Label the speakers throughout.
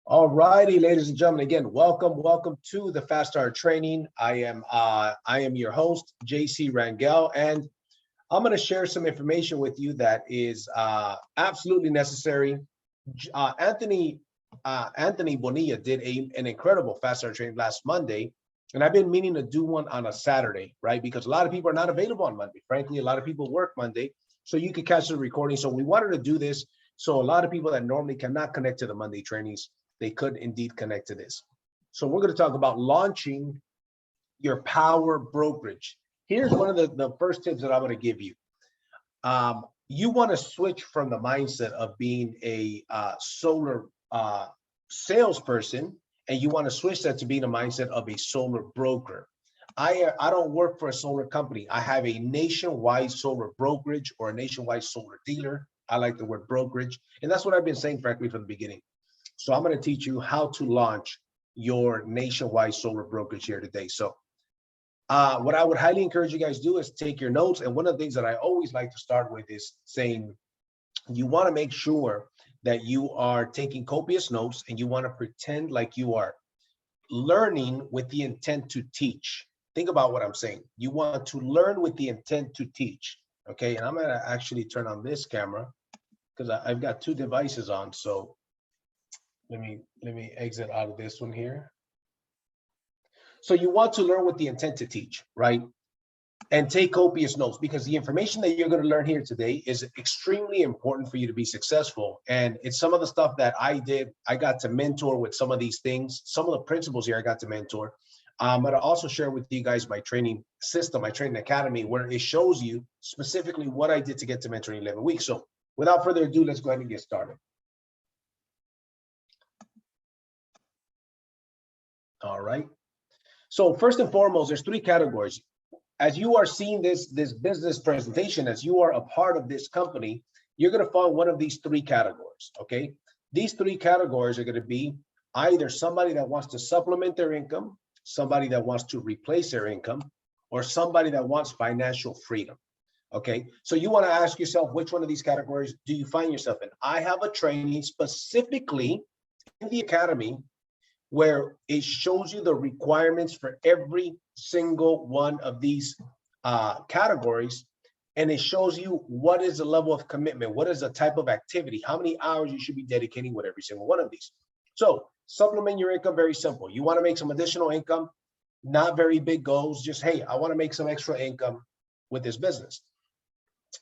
Speaker 1: All righty, ladies and gentlemen, again, welcome to the Fast Start Training. I am your host, JC Rangel, and I'm going to share some information with you that is absolutely necessary. Anthony Bonilla did an incredible Fast Start Training last Monday, and I've been meaning to do one on a Saturday, right? Because a lot of people are not available on Monday. Frankly, a lot of people work Monday, so you could catch the recording. So we wanted to do this so a lot of people that normally cannot connect to the Monday trainings, they could indeed connect to this. So we're going to talk about launching your Powur brokerage. Here's one of the first tips that I'm going to give you. You want to switch from the mindset of being a solar salesperson, and you want to switch that to being a mindset of a solar broker. I don't work for a solar company. I have a nationwide solar brokerage or a nationwide solar dealer. I like the word brokerage, and that's what I've been saying, frankly, from the beginning. So I'm going to teach you how to launch your nationwide solar brokerage here today. So what I would highly encourage you guys to do is take your notes. And one of the things that I always like to start with is saying, you want to make sure that you are taking copious notes and you want to pretend like you are learning with the intent to teach. Think about what I'm saying. You want to learn with the intent to teach. Okay, and I'm going to actually turn on this camera because I've got two devices on. So let me exit out of this one here. So you want to learn with the intent to teach, right? And take copious notes, because the information that you're going to learn here today is extremely important for you to be successful. And it's some of the stuff that I did. I got to mentor with some of these things, some of the principles here I got to mentor. But I also share with you guys my training system, my training academy, where it shows you specifically what I did to get to mentoring 11 weeks. So without further ado, let's go ahead and get started. All right. So first and foremost, there's three categories. As you are seeing this business presentation, as you are a part of this company, you're going to find one of these three categories. Okay. These three categories are going to be either somebody that wants to supplement their income, somebody that wants to replace their income, or somebody that wants financial freedom. Okay. So you want to ask yourself, which one of these categories do you find yourself in? I have a training specifically in the academy where it shows you the requirements for every single one of these categories. And it shows you what is the level of commitment, what is the type of activity, how many hours you should be dedicating with every single one of these. So supplement your income, very simple. You want to make some additional income, not very big goals, just, hey, I want to make some extra income with this business.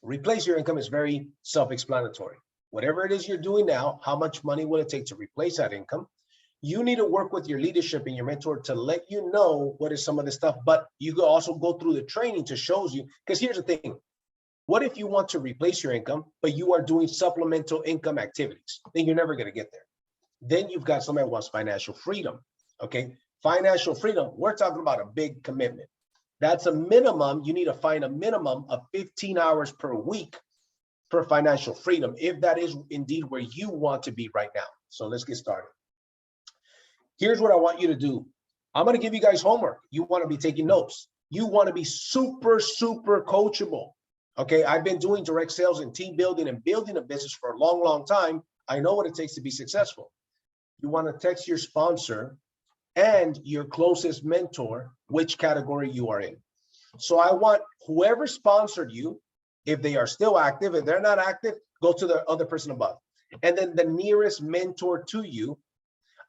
Speaker 1: Replace your income is very self-explanatory. Whatever it is you're doing now, how much money will it take to replace that income? You need to work with your leadership and your mentor to let you know what is some of this stuff, but you can also go through the training to show you, because here's the thing. What if you want to replace your income, but you are doing supplemental income activities? Then you're never going to get there. Then you've got somebody who wants financial freedom. Okay. Financial freedom. We're talking about a big commitment. That's a minimum. You need to find a minimum of 15 hours per week for financial freedom, if that is indeed where you want to be right now. So let's get started. Here's what I want you to do. I'm going to give you guys homework. You want to be taking notes. You want to be super, super coachable. Okay. I've been doing direct sales and team building and building a business for a long, long time. I know what it takes to be successful. You want to text your sponsor and your closest mentor which category you are in. So I want whoever sponsored you, if they are still active, if they're not active, go to the other person above. And then the nearest mentor to you,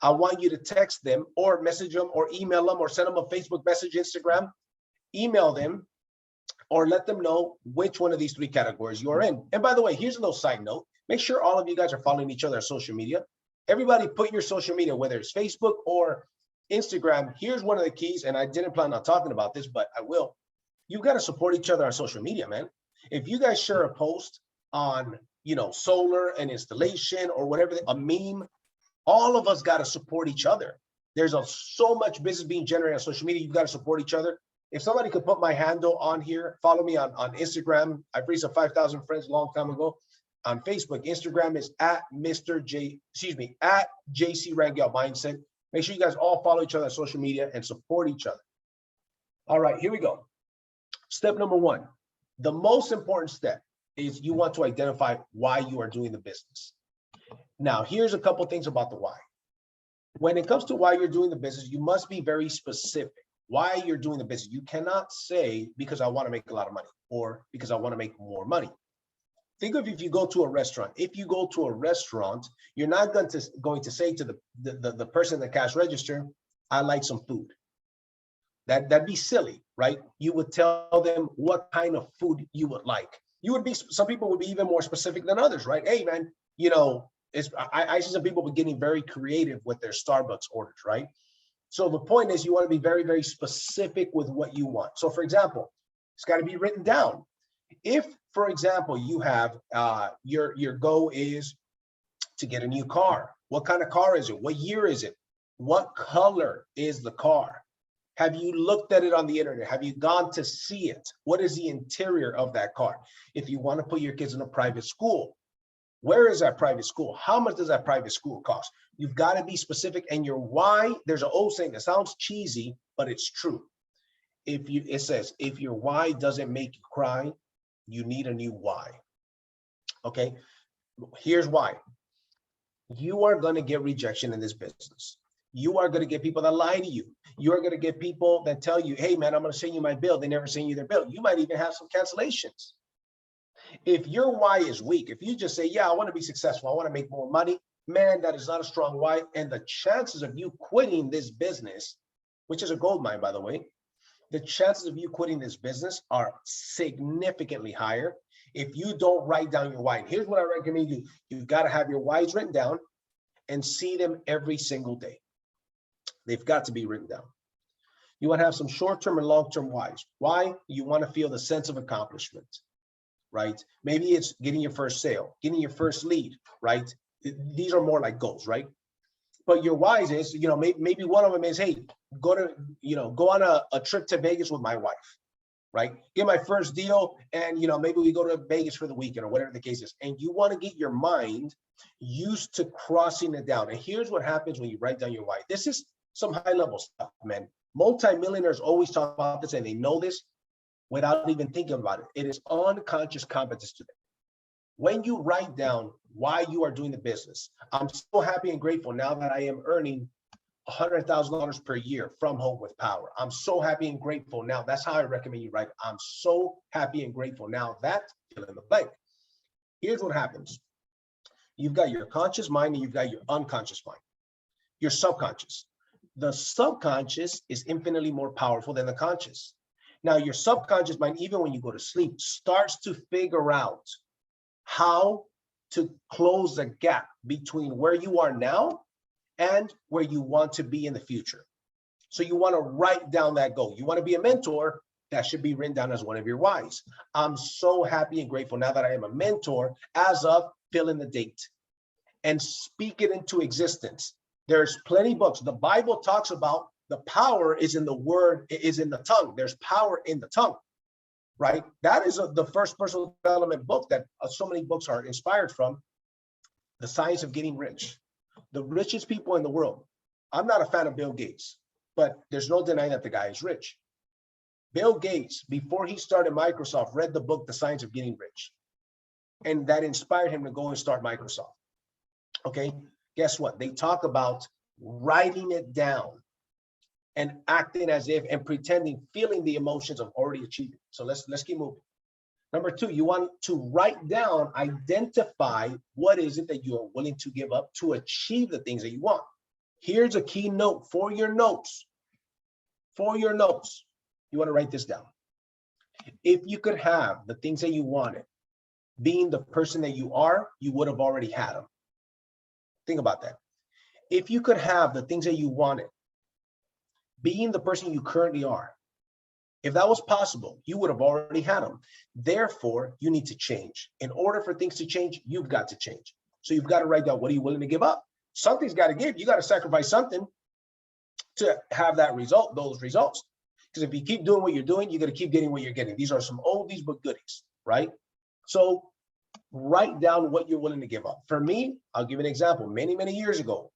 Speaker 1: I want you to text them or message them or email them or send them a Facebook message, Instagram, email them, or let them know which one of these three categories you are in. And by the way, here's a little side note. Make ssure all of you guys are following each other on social media. Everybody put your social media, whether it's Facebook or Instagram. Here's one of the keys, and I didn't plan on talking about this, but I will. You've got to support each other on social media, man. If you guys share a post on, solar and installation or whatever, a meme, all of us got to support each other. There's so much business being generated on social media. You've got to support each other. If somebody could put my handle on here, follow me on Instagram. I've reached 5,000 friends a long time ago. On Facebook, Instagram is at JC Rangel Mindset. Make sure you guys all follow each other on social media and support each other. All right, here we go. Step number one. The most important step is you want to identify why you are doing the business. Now, here's a couple things about the why. When it comes to why you're doing the business, you must be very specific. Why you're doing the business. You cannot say because I want to make a lot of money or because I want to make more money. Think of if you go to a restaurant. If you go to a restaurant, you're not going to say to the person at the cash register, I like some food. That'd be silly, right? You would tell them what kind of food you would like. You would be, some people would be even more specific than others, right? Hey man, I see some people getting very creative with their Starbucks orders, right? So the point is you want to be very, very specific with what you want. So for example, it's got to be written down. If, for example, you have your goal is to get a new car. What kind of car is it? What year is it? What color is the car? Have you looked at it on the internet? Have you gone to see it? What is the interior of that car? If you want to put your kids in a private school, where is that private school? How much does that private school cost? You've got to be specific. And your why, there's an old saying that sounds cheesy, but it's true. It says, if your why doesn't make you cry, you need a new why. Okay, here's why. You are going to get rejection in this business. You are going to get people that lie to you. You are going to get people that tell you, hey man, I'm going to send you my bill. They never send you their bill. You might even have some cancellations. If your why is weak, if you just say, yeah, I want to be successful, I want to make more money, man, that is not a strong why. And the chances of you quitting this business, which is a gold mine, by the way, the chances of you quitting this business are significantly higher if you don't write down your why. And here's what I recommend you. You've got to have your whys written down and see them every single day. They've got to be written down. You want to have some short-term and long-term whys. Why? You want to feel the sense of accomplishment, right? Maybe it's getting your first sale, getting your first lead, right? These are more like goals, right? But your whys is, maybe one of them is, hey, go on a trip to Vegas with my wife, right? Get my first deal, and maybe we go to Vegas for the weekend or whatever the case is. And you want to get your mind used to crossing it down. And here's what happens when you write down your why. This is some high-level stuff, man. Multi-millionaires always talk about this, and they know this without even thinking about it. It is unconscious competence to them. When you write down why you are doing the business, I'm so happy and grateful now that I am earning $100,000 per year from home with Powur. I'm so happy and grateful now. That's how I recommend you write. I'm so happy and grateful now that, fill in the blank. Here's what happens. You've got your conscious mind and you've got your unconscious mind, your subconscious. The subconscious is infinitely more powerful than the conscious. Now, your subconscious mind, even when you go to sleep, starts to figure out how to close the gap between where you are now and where you want to be in the future. So you want to write down that goal. You want to be a mentor, that should be written down as one of your whys. I'm so happy and grateful now that I am a mentor as of fill in the date and speak it into existence. There's plenty of books. The Bible talks about the power is in the word, is in the tongue. There's power in the tongue, right? That is the first personal development book that so many books are inspired from. The Science of Getting Rich. The richest people in the world. I'm not a fan of Bill Gates, but there's no denying that the guy is rich. Bill Gates, before he started Microsoft, read the book, The Science of Getting Rich. And that inspired him to go and start Microsoft. Okay, guess what? They talk about writing it down and acting as if and pretending, feeling the emotions of already achieving. So let's keep moving. Number two, you want to write down, identify what is it that you are willing to give up to achieve the things that you want. Here's a key note for your notes. For your notes, you want to write this down. If you could have the things that you wanted, being the person that you are, you would have already had them. Think about that. If you could have the things that you wanted, being the person you currently are, if that was possible, you would have already had them. Therefore, you need to change. In order for things to change, you've got to change. So you've got to write down, what are you willing to give up? Something's got to give. You got to sacrifice something to have that result, those results. Because if you keep doing what you're doing, you're going to keep getting what you're getting. These are some oldies but goodies, right? So write down what you're willing to give up. For me, I'll give an example. Many, many years ago,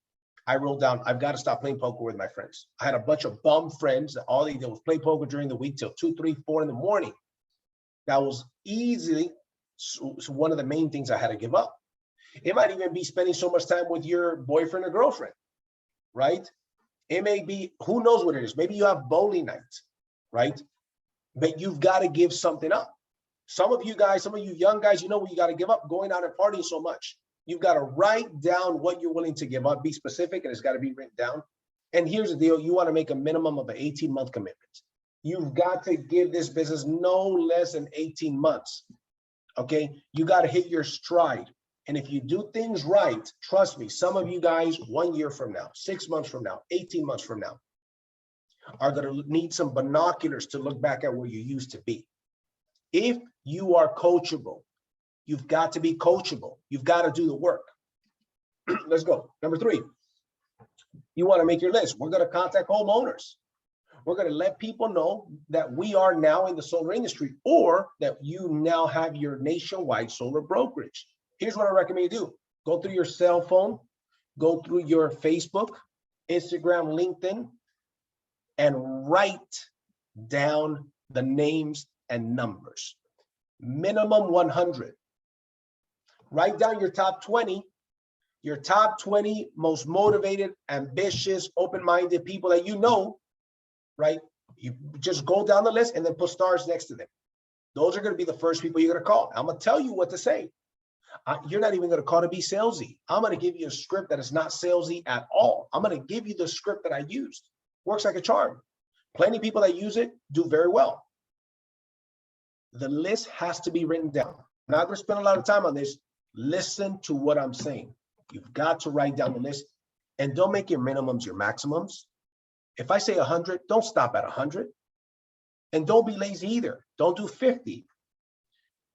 Speaker 1: I wrote down, I've got to stop playing poker with my friends. I had a bunch of bum friends that all they did was play poker during the week till 2, 3, 4 in the morning. That was easily one of the main things I had to give up. It might even be spending so much time with your boyfriend or girlfriend. right? It may be, who knows what it is? Maybe you have bowling nights, right? But you've got to give something up. Some of you guys, some of you young guys, you know what you got to give up? Going out and partying so much. You've got to write down what you're willing to give up, be specific, and it's got to be written down. And here's the deal. You want to make a minimum of an 18-month commitment. You've got to give this business no less than 18 months. Okay. You got to hit your stride. And if you do things right, trust me, some of you guys 1 year from now, 6 months from now, 18 months from now, are going to need some binoculars to look back at where you used to be. If you are coachable, you've got to be coachable. You've got to do the work. Let's go. Number 3, you want to make your list. We're going to contact homeowners. We're going to let people know that we are now in the solar industry, or that you now have your nationwide solar brokerage. Here's what I recommend you do. Go through your cell phone, go through your Facebook, Instagram, LinkedIn, and write down the names and numbers. Minimum 100. Write down your top 20 most motivated, ambitious, open-minded people that you know, right? You just go down the list and then put stars next to them. Those are going to be the first people you're going to call. I'm going to tell you what to say. You're not even going to call to be salesy. I'm going to give you a script that is not salesy at all. I'm going to give you the script that I used. Works like a charm. Plenty of people that use it do very well. The list has to be written down. I'm not going to spend a lot of time on this. Listen to what I'm saying. You've got to write down the list, and don't make your minimums your maximums. If I say 100, don't stop at 100. And don't be lazy either. Don't do 50.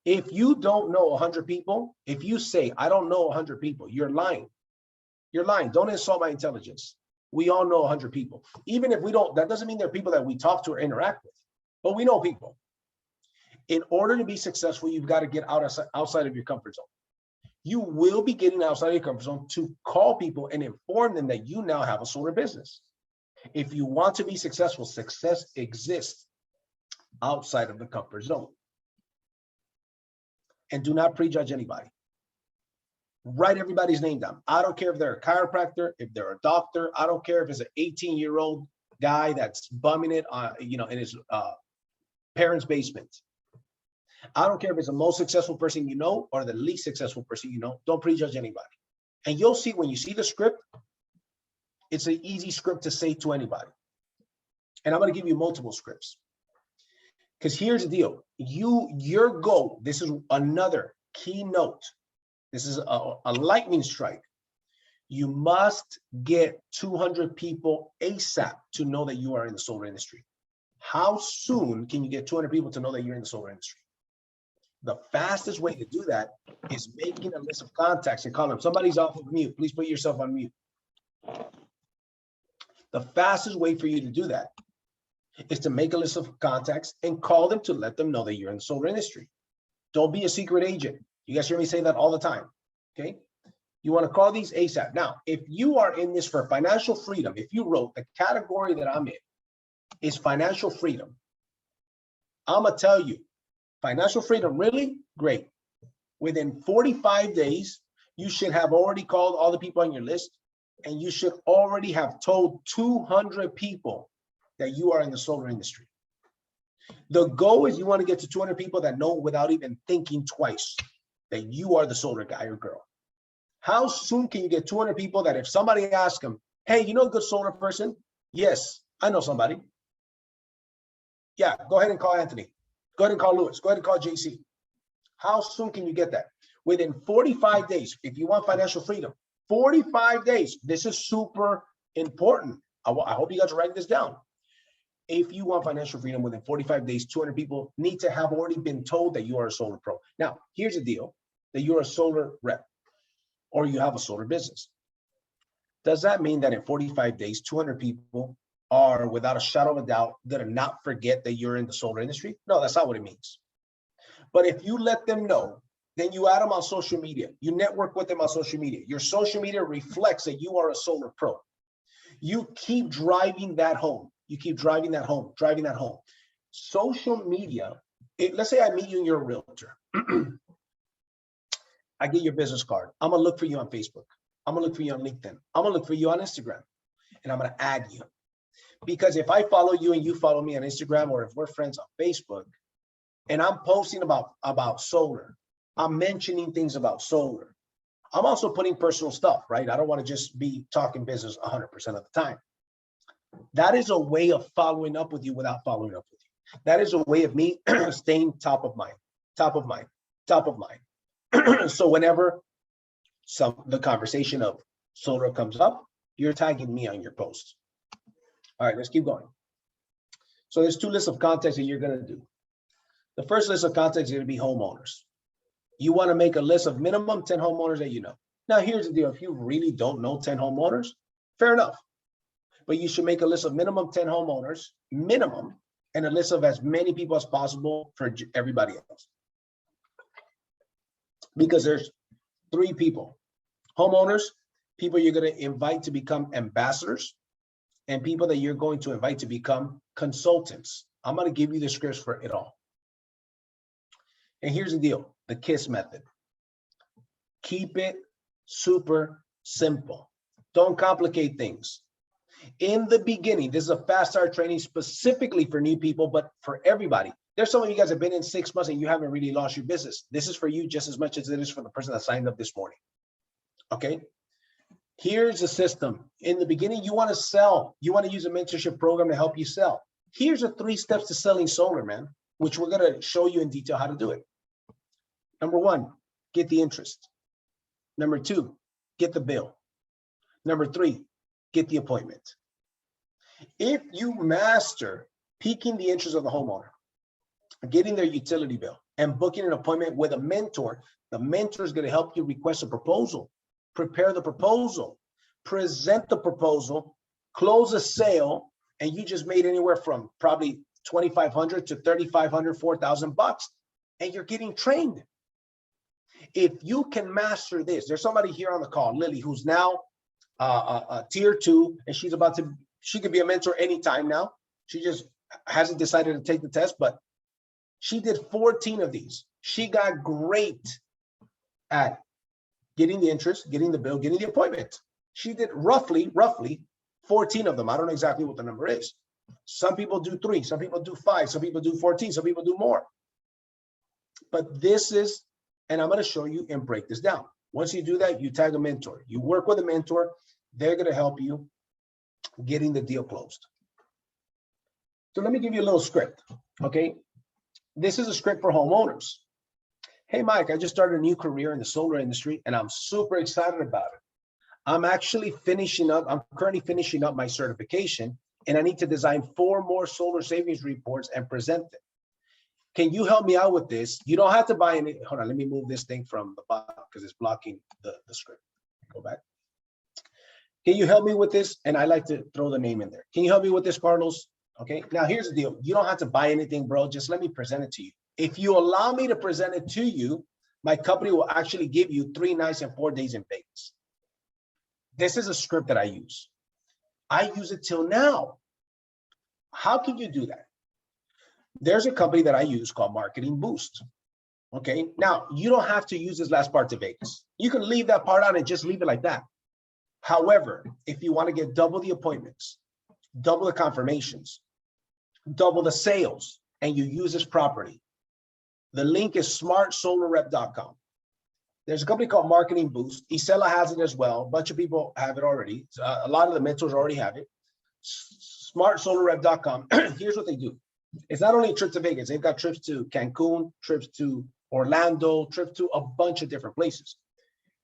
Speaker 1: If you don't know 100 people, if you say, I don't know 100 people, you're lying. You're lying. Don't insult my intelligence. We all know 100 people. Even if we don't, that doesn't mean they're people that we talk to or interact with, but we know people. In order to be successful, you've got to get outside of your comfort zone. You will be getting outside of your comfort zone to call people and inform them that you now have a solar business. If you want to be successful, success exists outside of the comfort zone. And do not prejudge anybody. Write everybody's name down. I don't care if they're a chiropractor, if they're a doctor. I don't care if it's an 18-year-old guy that's bumming it, in his parents' basement. I don't care if it's the most successful person you know or the least successful person you know. Don't prejudge anybody. And you'll see when you see the script, it's an easy script to say to anybody. And I'm going to give you multiple scripts. Because here's the deal. Your goal, this is another key note. This is a lightning strike. You must get 200 people ASAP to know that you are in the solar industry. How soon can you get 200 people to know that you're in the solar industry? The fastest way to do that is making a list of contacts and call them. Somebody's off of mute. Please put yourself on mute. The fastest way for you to do that is to make a list of contacts and call them to let them know that you're in the solar industry. Don't be a secret agent. You guys hear me say that all the time, okay? You want to call these ASAP. Now, if you are in this for financial freedom, if you wrote the category that I'm in is financial freedom, I'm going to tell you, financial freedom, really? Great. Within 45 days, you should have already called all the people on your list, and you should already have told 200 people that you are in the solar industry. The goal is you want to get to 200 people that know without even thinking twice that you are the solar guy or girl. How soon can you get 200 people that if somebody asks them, hey, you know a good solar person? Yes, I know somebody. Yeah, go ahead and call Anthony. Go ahead and call Lewis. Go ahead and call JC. How soon can you get that? Within 45 days, if you want financial freedom, 45 days. This is super important. I hope you guys are writing this down. If you want financial freedom within 45 days, 200 people need to have already been told that you are a solar pro. Now, here's the deal, that you're a solar rep or you have a solar business. Does that mean that in 45 days, 200 people are without a shadow of a doubt going to not forget that you're in the solar industry? No, that's not what it means. But if you let them know, then you add them on social media. You network with them on social media. Your social media reflects that you are a solar pro. You keep driving that home. You keep driving that home, driving that home. Social media, let's say I meet you and you're a realtor. I get your business card. I'm going to look for you on Facebook. I'm going to look for you on LinkedIn. I'm going to look for you on Instagram. and I'm going to add you. Because if I follow you and you follow me on Instagram, or if we're friends on Facebook, and I'm posting about solar, I'm mentioning things about solar, I'm also putting personal stuff, right? I don't want to just be talking business 100% of the time. That is a way of following up with you without following up with you. That is a way of me staying top of mind. So whenever the conversation of solar comes up, you're tagging me on your post. All right, let's keep going. So there's 2 lists of contacts that you're going to do. The first list of contacts is going to be homeowners. You want to make a list of minimum 10 homeowners that you know. Now, here's the deal. If you really don't know 10 homeowners, fair enough. But you should make a list of minimum 10 homeowners, minimum, and a list of as many people as possible for everybody else. Because there's 3 people: homeowners, people you're going to invite to become ambassadors, and people that you're going to invite to become consultants. I'm going to give you the scripts for it all. And here's the deal, the KISS method. Keep it super simple. Don't complicate things. In the beginning, this is a fast start training specifically for new people, but for everybody. There's some of you guys have been in 6 months and you haven't really lost your business. This is for you just as much as it is for the person that signed up this morning. Okay. Here's the system. In the beginning, you want to sell. You want to use a mentorship program to help you sell. Here's the 3 steps to selling solar, man, which we're going to show you in detail how to do it. Number 1, get the interest. Number 2, get the bill. Number 3, get the appointment. If you master piquing the interest of the homeowner, getting their utility bill, and booking an appointment with a mentor, the mentor is going to help you request a proposal, prepare the proposal, present the proposal, close a sale, and you just made anywhere from probably $2,500 to $3,500, $4,000, and you're getting trained. If you can master this, there's somebody here on the call, Lily, who's now a tier 2, and she could be a mentor anytime now. She just hasn't decided to take the test, but she did 14 of these. She got great at getting the interest, getting the bill, getting the appointment. She did roughly 14 of them. I don't know exactly what the number is. Some people do 3, some people do 5, some people do 14, some people do more. But this is, and I'm going to show you and break this down. Once you do that, you tag a mentor. You work with a mentor. They're going to help you getting the deal closed. So let me give you a little script, okay? This is a script for homeowners. Hey, Mike, I just started a new career in the solar industry, and I'm super excited about it. I'm currently finishing up my certification, and I need to design 4 more solar savings reports and present them. Can you help me out with this? You don't have to buy any. Hold on, let me move this thing from the bottom because it's blocking the script. Go back. Can you help me with this? And I like to throw the name in there. Can you help me with this, Carlos? Okay, now here's the deal. You don't have to buy anything, bro. Just let me present it to you. If you allow me to present it to you, my company will actually give you 3 nights and 4 days in Vegas. This is a script that I use. I use it till now. How can you do that? There's a company that I use called Marketing Boost. Okay, now you don't have to use this last part to Vegas. You can leave that part out and just leave it like that. However, if you want to get double the appointments, double the confirmations, double the sales, and you use this property, the link is smartsolarrep.com. There's a company called Marketing Boost. Isela has it as well. A bunch of people have it already. A lot of the mentors already have it. Smartsolarrep.com. Here's what they do. It's not only a trip to Vegas. They've got trips to Cancun, trips to Orlando, trips to a bunch of different places.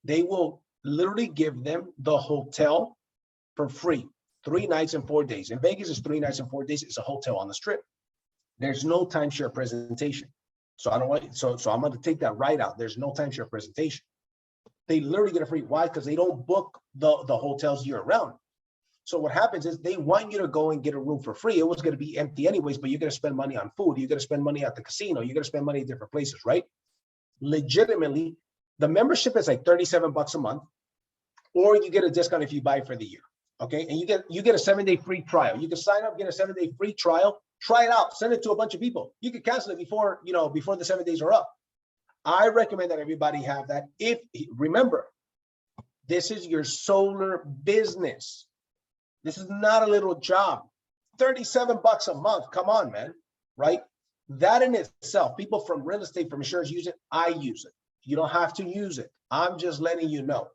Speaker 1: They will literally give them the hotel for free, 3 nights and 4 days. In Vegas, it's 3 nights and 4 days. It's a hotel on the strip. There's no timeshare presentation. So I'm going to take that right out. There's no timeshare presentation. They literally get a free. Why? Because they don't book the hotels year round. So what happens is they want you to go and get a room for free. It was going to be empty anyways, but you're going to spend money on food. You're going to spend money at the casino. You're going to spend money at different places, right? Legitimately, the membership is like $37 a month, or you get a discount if you buy for the year. Okay, and you get a 7-day free trial. You can sign up, get a 7-day free trial, try it out, send it to a bunch of people. You can cancel it before the 7 days are up. I recommend that everybody have that. Remember, this is your solar business. This is not a little job. 37 bucks a month. Come on, man. Right? That in itself, people from real estate, from insurance use it. I use it. You don't have to use it. I'm just letting you know.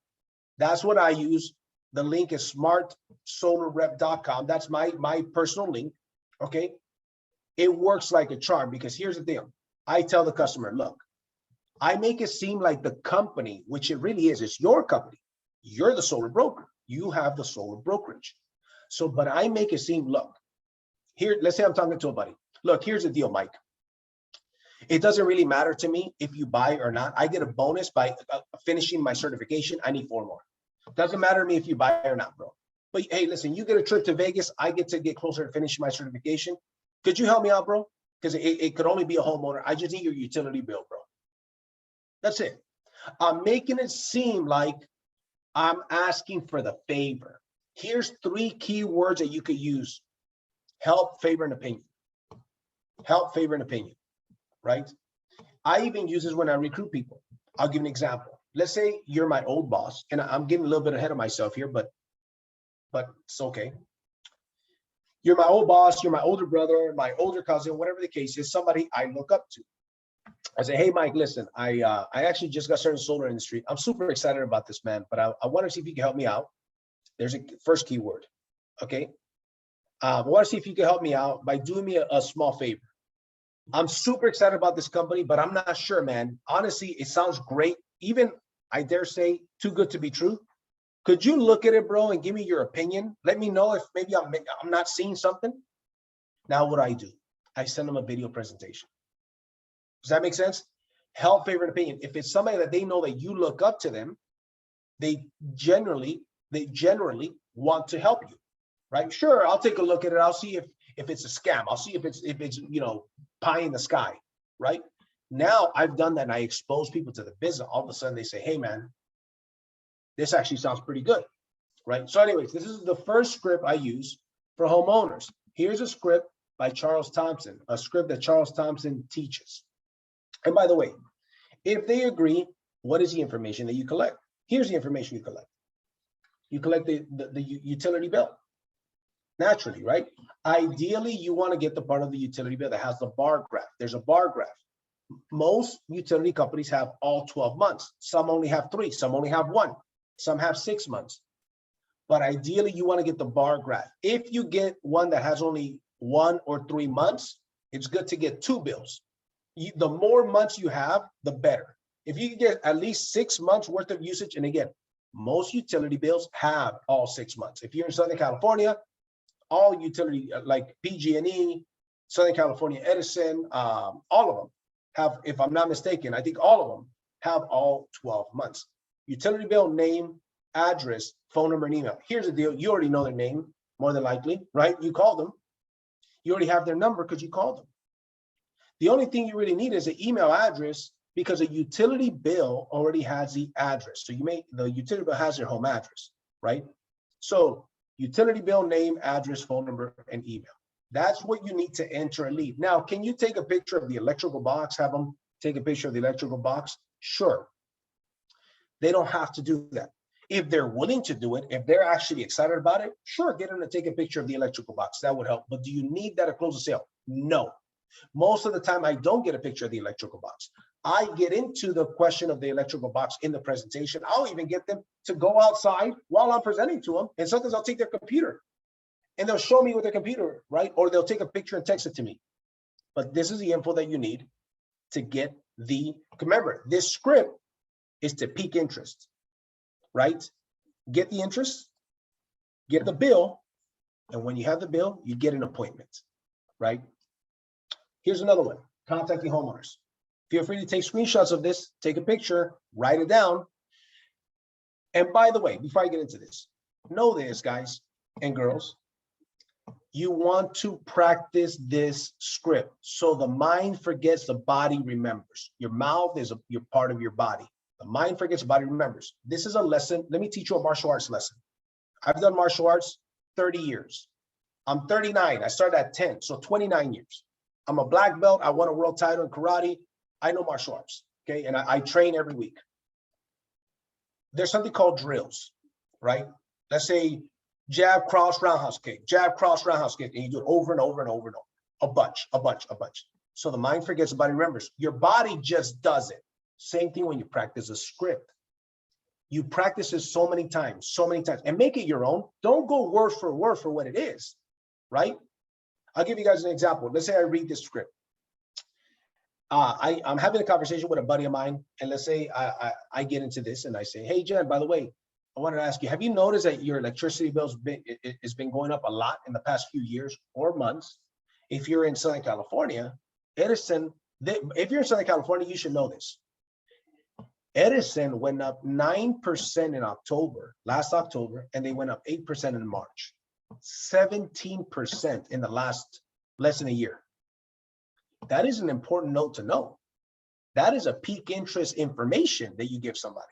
Speaker 1: That's what I use. The link is smartsolarrep.com. That's my personal link. Okay. It works like a charm because here's the deal. I tell the customer, look, I make it seem like the company, which it really is, it's your company. You're the solar broker. You have the solar brokerage. So, but I make it seem, look, here, let's say I'm talking to a buddy. Look, here's the deal, Mike. It doesn't really matter to me if you buy or not. I get a bonus by finishing my certification. I need 4 more. Doesn't matter to me if you buy or not, bro. But hey, listen, you get a trip to Vegas. I get to get closer to finishing my certification. Could you help me out, bro? Because it could only be a homeowner. I just need your utility bill, bro. That's it. I'm making it seem like I'm asking for the favor. Here's 3 key words that you could use. Help, favor, and opinion. Help, favor, and opinion, right? I even use this when I recruit people. I'll give an example. Let's say you're my old boss, and I'm getting a little bit ahead of myself here, but it's okay. You're my old boss, you're my older brother, my older cousin, whatever the case is, somebody I look up to. I say, hey, Mike, listen, I actually just got started in the solar industry. I'm super excited about this, man, but I want to see if you can help me out. There's a first keyword, okay? I want to see if you can help me out by doing me a small favor. I'm super excited about this company, but I'm not sure, man. Honestly, it sounds great. Even, I dare say, too good to be true. Could you look at it, bro, and give me your opinion? Let me know if maybe I'm not seeing something. Now what I do, I send them a video presentation. Does that make sense? Help, favor, and opinion. If it's somebody that they know that you look up to them, they generally want to help you, right? Sure, I'll take a look at it. I'll see if it's a scam. I'll see if it's pie in the sky, right? Now I've done that and I expose people to the business. All of a sudden they say, hey, man, this actually sounds pretty good, right? So anyways, this is the first script I use for homeowners. Here's a script by Charles Thompson, a script that Charles Thompson teaches. And by the way, if they agree, what is the information that you collect? Here's the information you collect. You collect the utility bill, naturally, right? Ideally, you want to get the part of the utility bill that has the bar graph. There's a bar graph. Most utility companies have all 12 months. Some only have 3, some only have 1. Some have 6 months, but ideally you want to get the bar graph. If you get one that has only 1 or 3 months, it's good to get 2 bills. The more months you have, the better. If you get at least 6 months worth of usage, and again, most utility bills have all 6 months. If you're in Southern California, all utility like PG&E, Southern California Edison, all of them have, if I'm not mistaken, I think all of them have all 12 months. Utility bill, name, address, phone number, and email. Here's the deal. You already know their name, more than likely, right? You called them. You already have their number because you called them. The only thing you really need is an email address because a utility bill already has the address. So the utility bill has their home address, right? So utility bill, name, address, phone number, and email. That's what you need to enter and leave. Now, can you take a picture of the electrical box? Have them take a picture of the electrical box? Sure. They don't have to do that. If they're willing to do it, if they're actually excited about it, sure, get them to take a picture of the electrical box. That would help. But do you need that to close a sale? No. Most of the time, I don't get a picture of the electrical box. I get into the question of the electrical box in the presentation. I'll even get them to go outside while I'm presenting to them. And sometimes I'll take their computer and they'll show me with their computer, right? Or they'll take a picture and text it to me. But this is the info that you need to get remember, this script is to pique interest, right? Get the interest, get the bill, and when you have the bill, you get an appointment, right? Here's another one, contacting homeowners. Feel free to take screenshots of this, take a picture, write it down. And by the way, before I get into this, know this, guys and girls, you want to practice this script so the mind forgets, the body remembers. Your mouth is your part of your body. The mind forgets, the body remembers. This is a lesson. Let me teach you a martial arts lesson. I've done martial arts 30 years. I'm 39. I started at 10, so 29 years. I'm a black belt. I won a world title in karate. I know martial arts, okay? And I train every week. There's something called drills, right? Let's say jab, cross, roundhouse kick, jab, cross, roundhouse kick, and you do it over and over and over and over, a bunch. So the mind forgets, the body remembers. Your body just does it. Same thing when you practice a script. You practice it so many times, and make it your own. Don't go word for what it is, right? I'll give you guys an example. Let's say I read this script. I'm having a conversation with a buddy of mine, and let's say I get into this and I say, hey, Jen, by the way, I wanted to ask you, have you noticed that your electricity bills has been going up a lot in the past few years or months? If you're in Southern California, Edison, if you're in Southern California, you should know this. Edison went up 9% in October, last October, and they went up 8% in March, 17% in the last less than a year. That is an important note to know. That is a peak interest information that you give somebody.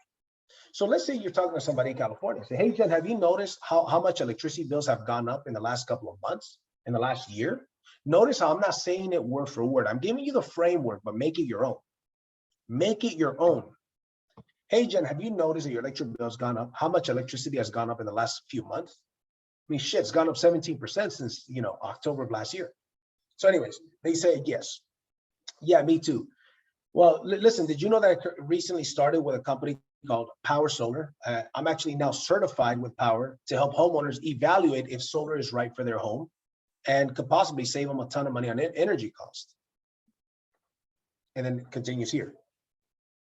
Speaker 1: So let's say you're talking to somebody in California. Say, hey, Jen, have you noticed how much electricity bills have gone up in the last couple of months, in the last year? Notice how I'm not saying it word for word. I'm giving you the framework, but make it your own. Make it your own. Hey, Jen, have you noticed that your electric bill has gone up? How much electricity has gone up in the last few months? I mean, shit, it's gone up 17% since, October of last year. So anyways, they say yes. Yeah, me too. Well, listen, did you know that I recently started with a company called Powur Solar? I'm actually now certified with Powur to help homeowners evaluate if solar is right for their home and could possibly save them a ton of money on energy costs. And then it continues here.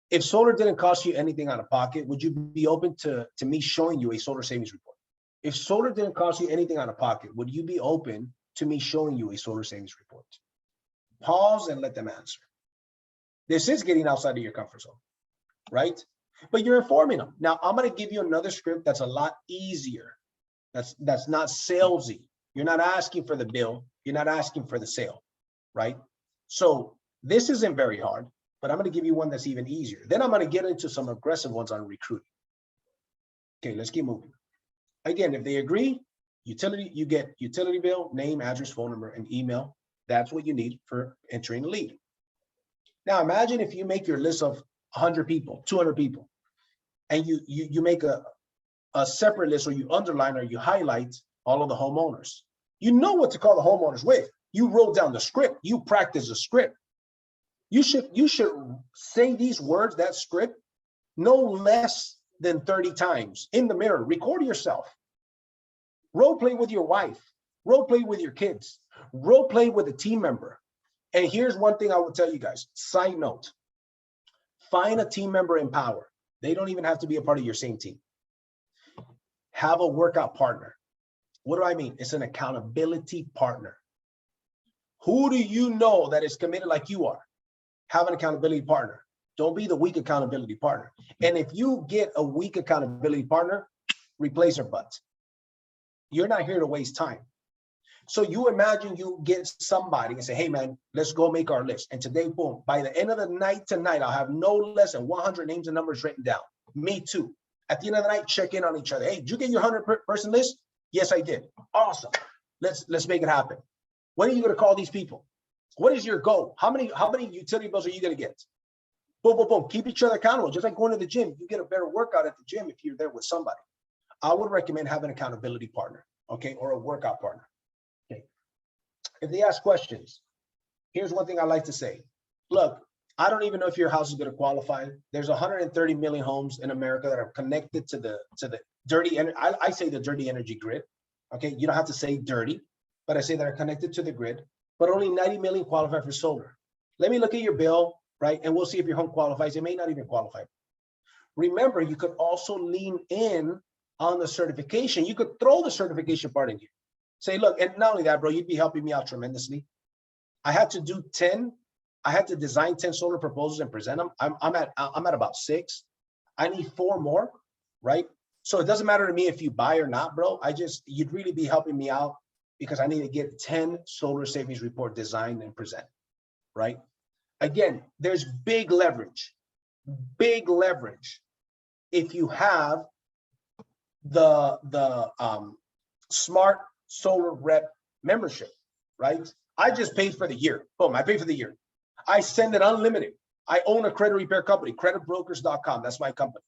Speaker 1: If solar didn't cost you anything out of pocket, would you be open to me showing you a solar savings report? If solar didn't cost you anything out of pocket, would you be open to me showing you a solar savings report? Pause and let them answer. This is getting outside of your comfort zone, right? But you're informing them. Now, I'm going to give you another script that's a lot easier. That's not salesy. You're not asking for the bill. You're not asking for the sale, right? So this isn't very hard, but I'm going to give you one that's even easier. Then I'm going to get into some aggressive ones on recruiting. Okay, let's keep moving. Again, if they agree, you get utility bill, name, address, phone number, and email. That's what you need for entering the lead. Now, imagine if you make your list of 100 people, 200 people, and you make a separate list, or you underline or you highlight all of the homeowners. You know what to call the homeowners with. You wrote down the script. You practice the script. You should say these words, that script, no less than 30 times in the mirror. Record yourself. Role play with your wife. Role play with your kids. Role play with a team member. And here's one thing I will tell you guys. Side note, find a team member in Powur. They don't even have to be a part of your same team. Have a workout partner. What do I mean? It's an accountability partner. Who do you know that is committed like you are? Have an accountability partner. Don't be the weak accountability partner. And if you get a weak accountability partner, replace her butt. You're not here to waste time. So you imagine you get somebody and say, hey, man, let's go make our list. And today, boom, by the end of the night tonight, I'll have no less than 100 names and numbers written down. Me too. At the end of the night, check in on each other. Hey, did you get your 100-person list? Yes, I did. Awesome. Let's make it happen. When are you going to call these people? What is your goal? How many utility bills are you going to get? Boom, boom, boom. Keep each other accountable. Just like going to the gym. You get a better workout at the gym if you're there with somebody. I would recommend having an accountability partner, okay, or a workout partner. Okay. If they ask questions, here's one thing I like to say. Look, I don't even know if your house is going to qualify. There's 130 million homes in America that are connected to the dirty energy. I say the dirty energy grid. Okay, you don't have to say dirty, but I say that are connected to the grid. But only 90 million qualify for solar. Let me look at your bill, right? And we'll see if your home qualifies. It may not even qualify. Remember, you could also lean in on the certification. You could throw the certification part in here. Say, look, and not only that, bro, you'd be helping me out tremendously. I had to design 10 solar proposals and present them. I'm at about 6. I need 4 more, right? So it doesn't matter to me if you buy or not, bro. You'd really be helping me out because I need to get 10 solar savings report designed and present, right? Again, there's big leverage if you have the smart solar rep membership, right? I just paid for the year. Boom, I paid for the year. I send it unlimited. I own a credit repair company, creditbrokers.com. That's my company.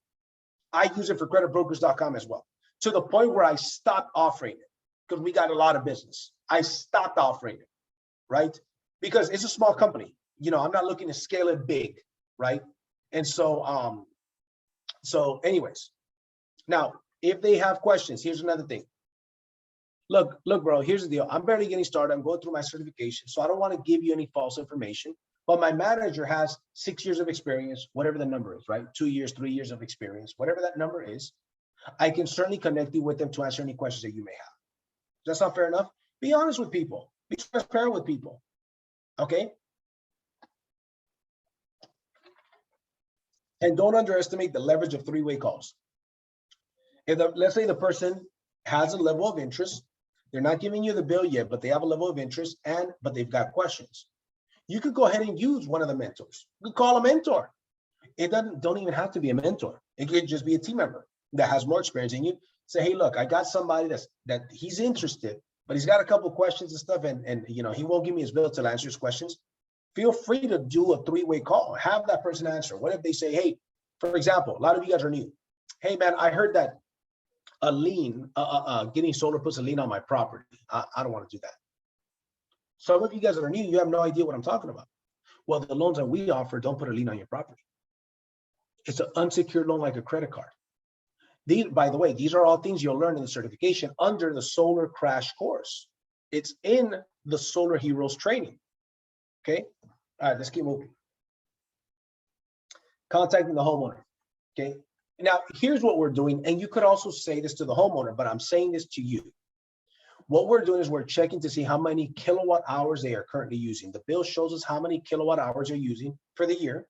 Speaker 1: I use it for creditbrokers.com as well. to the point where I stopped offering it because we got a lot of business. I stopped offering it, right? Because it's a small company. You know, I'm not looking to scale it big, right? And so, anyways, now, if they have questions, here's another thing. Look, bro, here's the deal. I'm barely getting started. I'm going through my certification, so I don't want to give you any false information. But my manager has 6 years of experience, whatever the number is, right? 2 years, 3 years of experience, whatever that number is. I can certainly connect you with them to answer any questions that you may have. That's not fair enough. Be honest with people. Be transparent with people. Okay? And don't underestimate the leverage of three-way calls. Let's say the person has a level of interest. They're not giving you the bill yet, but they have a level of interest, but they've got questions. You could go ahead and use one of the mentors. You could call a mentor. It don't even have to be a mentor. It could just be a team member that has more experience than you. Say, hey, look, I got somebody that he's interested, but he's got a couple of questions and stuff, and you know, he won't give me his bill till I answer his questions. Feel free to do a three-way call. Have that person answer. What if they say, hey, for example, a lot of you guys are new. Hey, man, I heard that a lien, getting solar puts a lien on my property. I don't want to do that. Some of you guys that are new, you have no idea what I'm talking about. Well, the loans that we offer don't put a lien on your property. It's an unsecured loan like a credit card. By the way, these are all things you'll learn in the certification under the Solar Crash course. It's in the Solar Heroes training. Okay. All right, let's keep moving. Contacting the homeowner. Okay. Now, here's what we're doing. And you could also say this to the homeowner, but I'm saying this to you. What we're doing is we're checking to see how many kilowatt hours they are currently using. The bill shows us how many kilowatt hours they're using for the year,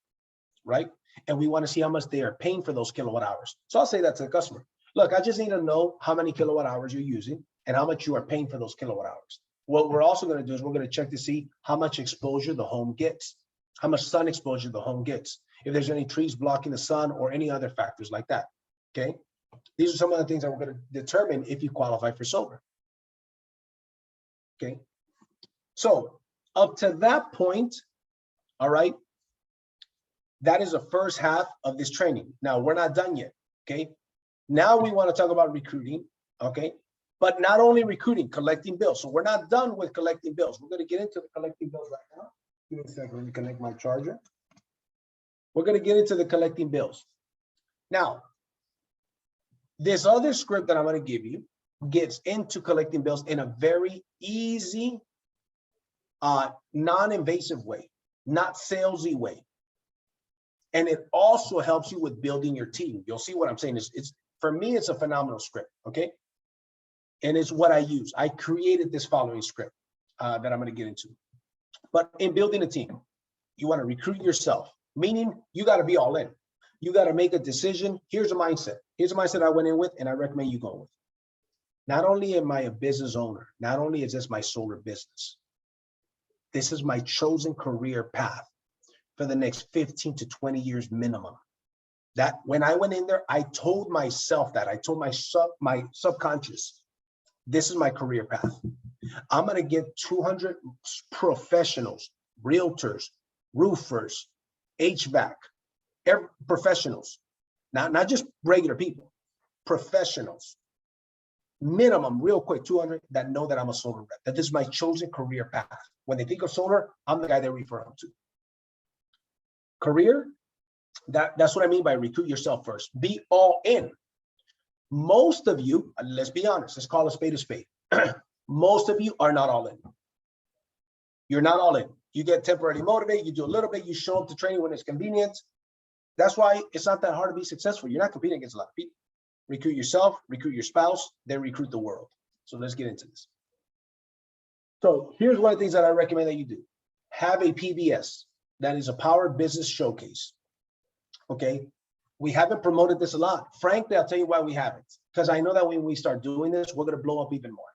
Speaker 1: right? And we want to see how much they are paying for those kilowatt hours. So I'll say that to the customer. Look, I just need to know how many kilowatt hours you're using and how much you are paying for those kilowatt hours. What we're also going to do is we're going to check to see how much exposure the home gets, how much sun exposure the home gets, if there's any trees blocking the sun or any other factors like that, okay? These are some of the things that we're going to determine if you qualify for solar, okay? So up to that point, all right, that is the first half of this training. Now, we're not done yet, okay? Now we want to talk about recruiting, okay? But not only recruiting, collecting bills. So we're not done with collecting bills. We're going to get into the collecting bills right now. Give me a second, let me connect my charger. We're going to get into the collecting bills. Now, this other script that I'm going to give you gets into collecting bills in a very easy, non-invasive way, not salesy way. And it also helps you with building your team. You'll see what I'm saying. It's for me, it's a phenomenal script, okay? And it's what I use. I created this following script that I'm going to get into. But in building a team, you want to recruit yourself, meaning you got to be all in. You got to make a decision. Here's a mindset. Here's a mindset I went in with, and I recommend you go with. Not only am I a business owner, not only is this my solar business, this is my chosen career path for the next 15 to 20 years minimum. That when I went in there, I told myself that. I told my subconscious, this is my career path. I'm going to get 200 professionals, realtors, roofers, HVAC, professionals, not just regular people, professionals. Minimum, real quick, 200 that know that I'm a solar rep, that this is my chosen career path. When they think of solar, I'm the guy they refer them to. Career, that's what I mean by recruit yourself first. Be all in. Most of you, let's be honest, let's call a spade a spade. Most of you are not all in. You're not all in. You get temporarily motivated, you do a little bit, you show up to training when it's convenient. That's why it's not that hard to be successful. You're not competing against a lot of people. Recruit yourself, recruit your spouse, then recruit the world. So let's get into this. So here's one of the things that I recommend that you do. Have a PBS. That is a Power Business Showcase. Okay. We haven't promoted this a lot. Frankly, I'll tell you why we haven't. Because I know that when we start doing this, we're going to blow up even more.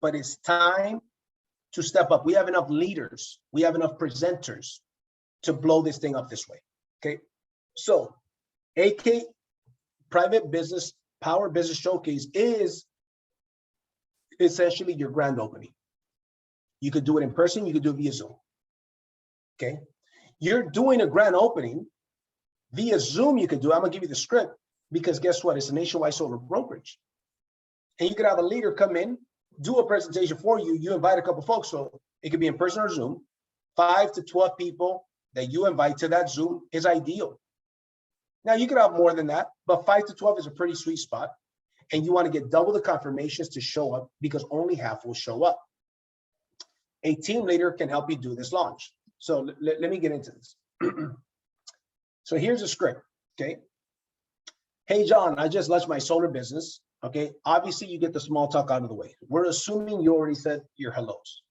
Speaker 1: But it's time to step up. We have enough leaders. We have enough presenters to blow this thing up this way. Okay. So AK Private Business Power Business Showcase is essentially your grand opening. You could do it in person. You could do it via Zoom. Okay. You're doing a grand opening via Zoom. You could do. I'm going to give you the script because guess what? It's a nationwide solar brokerage. And you could have a leader come in, do a presentation for you. You invite a couple folks, so it could be in person or Zoom. 5 to 12 people that you invite to that Zoom is ideal. Now you could have more than that, but 5 to 12 is a pretty sweet spot. And you want to get double the confirmations to show up because only half will show up. A team leader can help you do this launch. So let me get into this. So here's a script, okay? Hey, John, I just launched my solar business, okay? Obviously, you get the small talk out of the way. We're assuming you already said your hellos.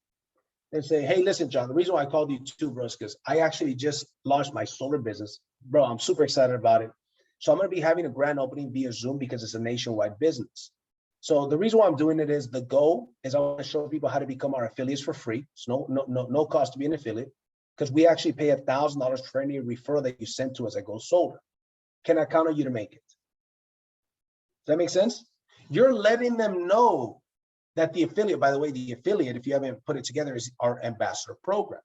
Speaker 1: They say, hey, listen, John, the reason why I called you too, bro, is because I actually just launched my solar business. Bro, I'm super excited about it. So I'm going to be having a grand opening via Zoom because it's a nationwide business. So the reason why I'm doing it is the goal is I want to show people how to become our affiliates for free. It's no cost to be an affiliate because we actually pay $1,000 for any referral that you send to us that goes solar. Can I count on you to make it? Does that make sense? You're letting them know that the affiliate, by the way, the affiliate, if you haven't put it together, is our ambassador program.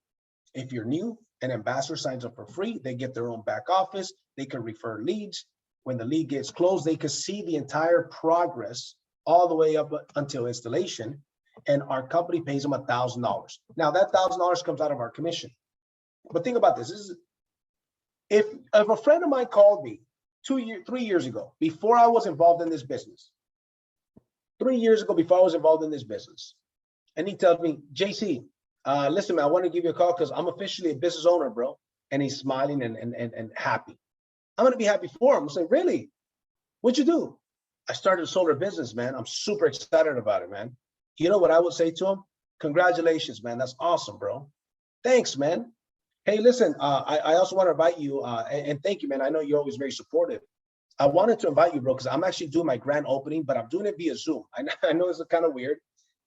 Speaker 1: If you're new, an ambassador signs up for free. They get their own back office. They can refer leads. When the lead gets closed, they can see the entire progress all the way up until installation. And our company pays them $1,000. Now that $1,000 comes out of our commission. But think about this. If a friend of mine called me 3 years ago, before I was involved in this business, 3 years ago, before I was involved in this business, and he tells me, JC, listen, man, I want to give you a call because I'm officially a business owner, bro. And he's smiling and happy. I'm going to be happy for him. I'm saying, really? What'd you do? I started a solar business, man. I'm super excited about it, man. You know what I would say to him? Congratulations, man. That's awesome, bro. Thanks, man. Hey, listen, I also want to invite you, and thank you, man. I know you're always very supportive. I wanted to invite you, bro, because I'm actually doing my grand opening, but I'm doing it via Zoom. I know it's kind of weird,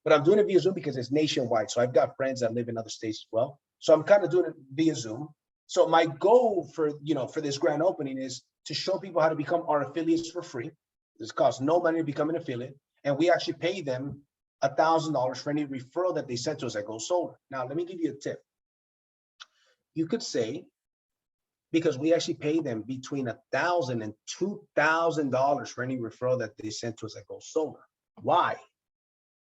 Speaker 1: but I'm doing it via Zoom because it's nationwide. So I've got friends that live in other states as well. So I'm kind of doing it via Zoom. So my goal for this grand opening is to show people how to become our affiliates for free. This costs no money to become an affiliate, and we actually pay them $1,000 for any referral that they send to us that goes solar. Now, let me give you a tip. You could say, because we actually pay them between $1,000 and $2,000 for any referral that they send to us that goes solar. Why?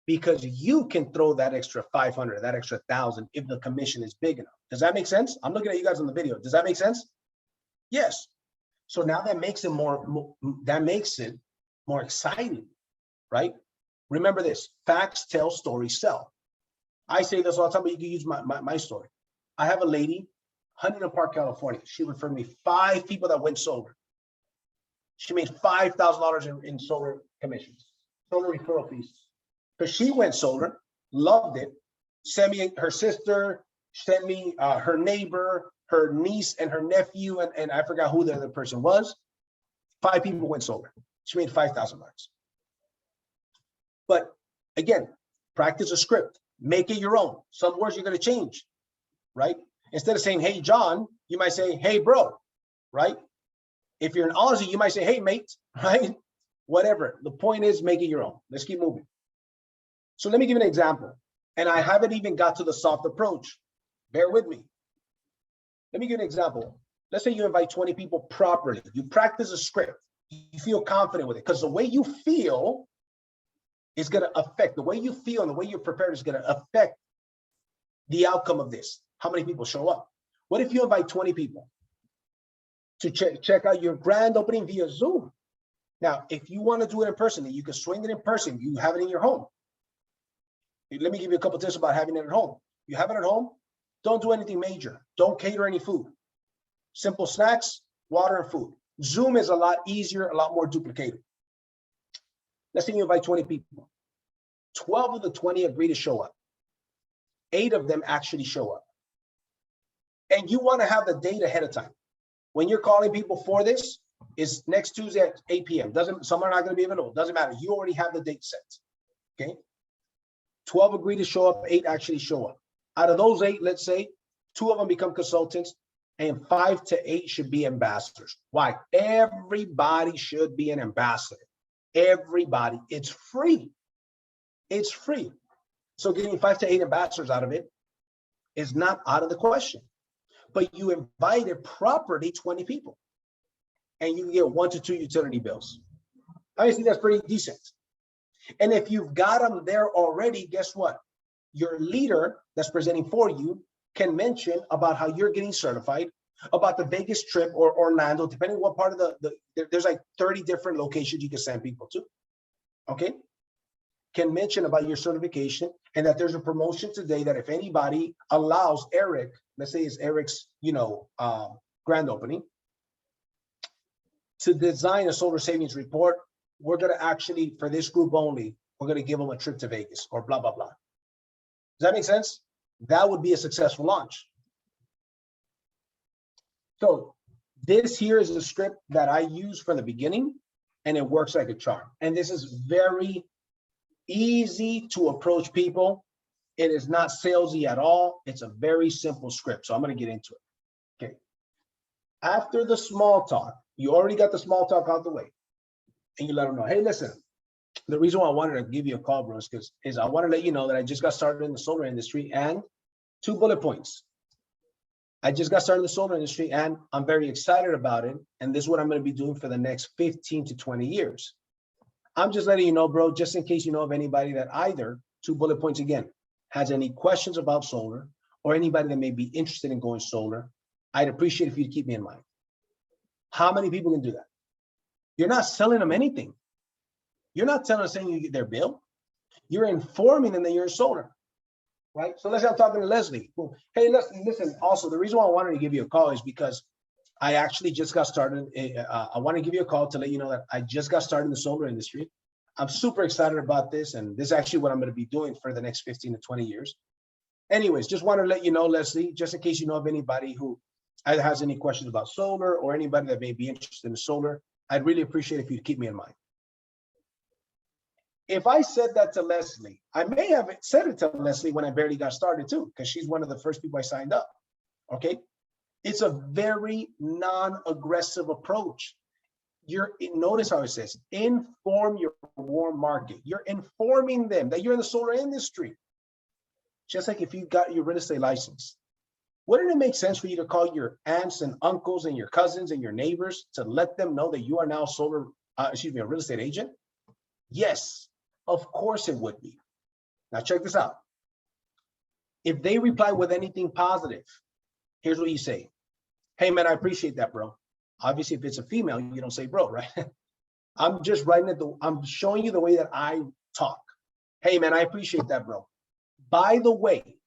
Speaker 1: Because you can throw that extra 500, that extra 1,000 if the commission is big enough. Does that make sense? I'm looking at you guys on the video. Does that make sense? Yes. So now that makes it more exciting, right? Remember this: facts tell, stories sell. I say this all the time, but you can use my story. I have a lady, Huntington Park, California. She referred me 5 people that went solar. She made $5,000 in solar commissions, solar referral fees. Because she went solar, loved it, sent me her sister, sent me her neighbor, her niece, and her nephew, and I forgot who the other person was. 5 people went solar. She made $5,000. But again, practice a script. Make it your own. Some words you're going to change, right? Instead of saying, hey, John, you might say, hey, bro, right? If you're an Aussie, you might say, hey, mate, right? Whatever. The point is, make it your own. Let's keep moving. So let me give you an example. And I haven't even got to the soft approach. Bear with me. Let me give you an example. Let's say you invite 20 people properly. You practice a script. You feel confident with it because the way you feel is going to affect, the way you feel and the way you're prepared is going to affect the outcome of this. How many people show up? What if you invite 20 people to check out your grand opening via Zoom? Now, if you want to do it in person, you can swing it in person. You have it in your home. Let me give you a couple tips about having it at home. You have it at home, don't do anything major. Don't cater any food. Simple snacks, water, and food. Zoom is a lot easier, a lot more duplicated. Let's say you invite 20 people. 12 of the 20 agree to show up. 8 of them actually show up. And you want to have the date ahead of time. When you're calling people for this, is next Tuesday at 8 p.m. Some are not going to be available. Doesn't matter. You already have the date set. Okay. 12 agree to show up. 8 actually show up. Out of those 8, let's say 2 of them become consultants, and 5 to 8 should be ambassadors. Why? Everybody should be an ambassador. Everybody. It's free. It's free. So getting 5 to 8 ambassadors out of it is not out of the question. But you invited properly 20 people, and you can get 1 to 2 utility bills. Obviously, that's pretty decent. And if you've got them there already, guess what? Your leader that's presenting for you can mention about how you're getting certified, about the Vegas trip or Orlando, depending what part of there's like 30 different locations you can send people to. Okay. Can mention about your certification and that there's a promotion today that if anybody allows Eric, let's say it's Eric's, grand opening, to design a solar savings report, we're going to actually, for this group only, we're going to give them a trip to Vegas or blah, blah, blah. Does that make sense? That would be a successful launch. So this here is a script that I use from the beginning, and it works like a charm. And this is very easy to approach people. It is not salesy at all. It's a very simple script. So I'm going to get into it. Okay. After the small talk, you already got the small talk out the way, and you let them know, hey, listen, the reason why I wanted to give you a call, bro, is I want to let you know that I just got started in the solar industry, and 2 bullet points. I just got started in the solar industry and I'm very excited about it. And this is what I'm going to be doing for the next 15 to 20 years. I'm just letting you know, bro, just in case you know of anybody that either, 2 bullet points again, has any questions about solar or anybody that may be interested in going solar, I'd appreciate if you'd keep me in mind. How many people can do that? You're not selling them anything. You're not saying you get their bill. You're informing them that you're in solar, right? So let's say I'm talking to Leslie. Well, hey, listen, also, the reason why I wanted to give you a call is because I actually just got started. I want to give you a call to let you know that I just got started in the solar industry. I'm super excited about this. And this is actually what I'm going to be doing for the next 15 to 20 years. Anyways, just want to let you know, Leslie, just in case you know of anybody who either has any questions about solar or anybody that may be interested in solar, I'd really appreciate if you'd keep me in mind. If I said that to Leslie, I may have said it to Leslie when I barely got started too, because she's one of the first people I signed up. Okay. It's a very non-aggressive approach. Notice how it says, inform your warm market. You're informing them that you're in the solar industry. Just like if you got your real estate license. Wouldn't it make sense for you to call your aunts and uncles and your cousins and your neighbors to let them know that you are now a real estate agent? Yes, of course it would be. Now check this out. If they reply with anything positive, here's what you say. Hey man, I appreciate that, bro. Obviously, if it's a female, you don't say bro, right? I'm just writing it. I'm showing you the way that I talk. Hey man, I appreciate that, bro. By the way,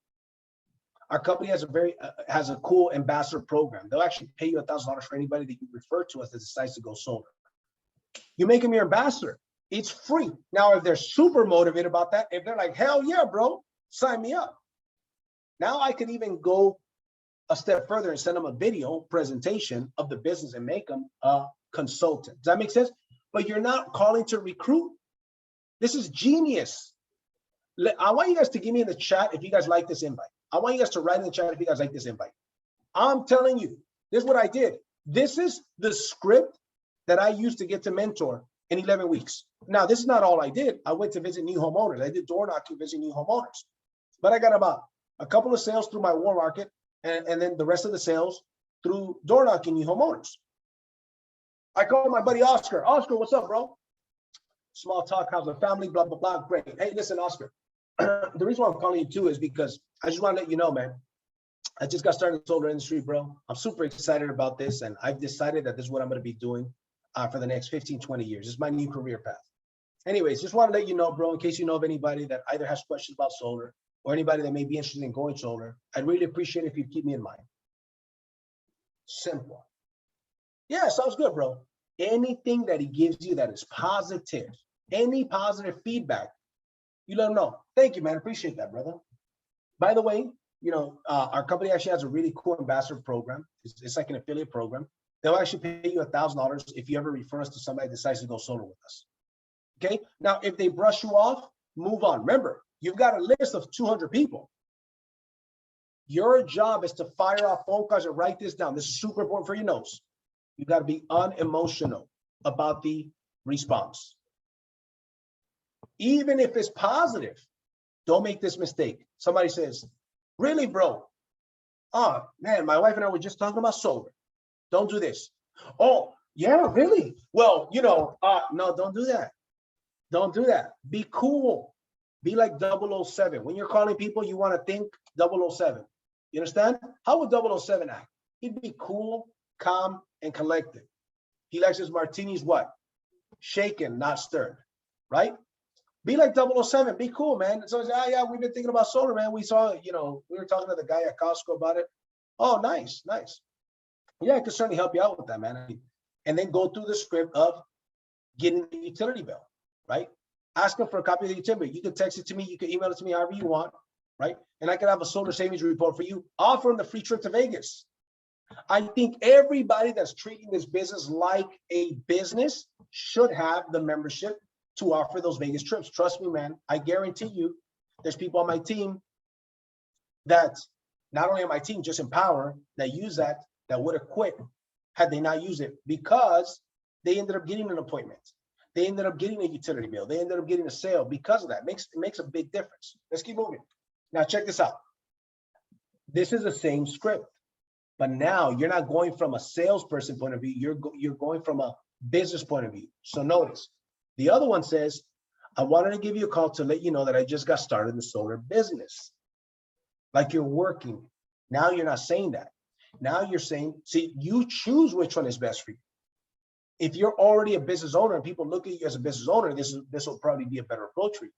Speaker 1: our company has a cool ambassador program. They'll actually pay you $1,000 for anybody that you refer to us that decides to go solar. You make them your ambassador. It's free. Now, if they're super motivated about that, if they're like, hell yeah, bro, sign me up. Now I can even go a step further and send them a video presentation of the business and make them a consultant. Does that make sense? But you're not calling to recruit. This is genius. I want you guys to give me in the chat if you guys like this invite. I want you guys to write in the chat if you guys like this invite. I'm telling you, this is what I did. This is the script that I used to get to mentor in 11 weeks. Now, this is not all I did. I went to visit new homeowners. I did door knocking, visiting new homeowners. But I got about a couple of sales through my warm market and then the rest of the sales through door knocking new homeowners. I called my buddy Oscar. Oscar, what's up, bro? Small talk, how's the family, blah, blah, blah. Great. Hey, listen, Oscar. The reason why I'm calling you too is because I just want to let you know, man, I just got started in the solar industry, bro. I'm super excited about this. And I've decided that this is what I'm going to be doing for the next 15, 20 years. This is my new career path. Anyways, just want to let you know, bro, in case you know of anybody that either has questions about solar or anybody that may be interested in going solar, I'd really appreciate it if you keep me in mind. Simple. Yeah, sounds good, bro. Anything that he gives you that is positive, any positive feedback, you let him know. Thank you, man. Appreciate that, brother. By the way, our company actually has a really cool ambassador program. It's like an affiliate program. They'll actually pay you $1,000 if you ever refer us to somebody that decides to go solar with us. Okay. Now, if they brush you off, move on. Remember, you've got a list of 200 people. Your job is to fire off phone calls and write this down. This is super important for your notes. You've got to be unemotional about the response. Even if it's positive, don't make this mistake. Somebody says, really, bro? Oh, man, my wife and I were just talking about solar. Don't do this. Oh, yeah, really? Well, no, don't do that. Don't do that. Be cool. Be like 007. When you're calling people, you want to think 007. You understand? How would 007 act? He'd be cool, calm, and collected. He likes his martinis what? Shaken, not stirred, right? Be like 007. Be cool, man. So, yeah, we've been thinking about solar, man. We saw, we were talking to the guy at Costco about it. Oh, nice. Yeah, I could certainly help you out with that, man. And then go through the script of getting the utility bill, right? Ask them for a copy of the utility bill. You can text it to me. You can email it to me however you want, right? And I can have a solar savings report for you. Offer them the free trip to Vegas. I think everybody that's treating this business like a business should have the membership to offer those Vegas trips. Trust me, man. I guarantee you there's people on my team that not only on my team, just in Powur, that use that would have quit had they not used it, because they ended up getting an appointment. They ended up getting a utility bill. They ended up getting a sale because of that. It makes a big difference. Let's keep moving. Now check this out. This is the same script, but now you're not going from a salesperson point of view. You're going from a business point of view. So notice, the other one says, I wanted to give you a call to let you know that I just got started in the solar business. Like you're working. Now you're not saying that. Now you're saying, see, you choose which one is best for you. If you're already a business owner and people look at you as a business owner, this will probably be a better approach for you.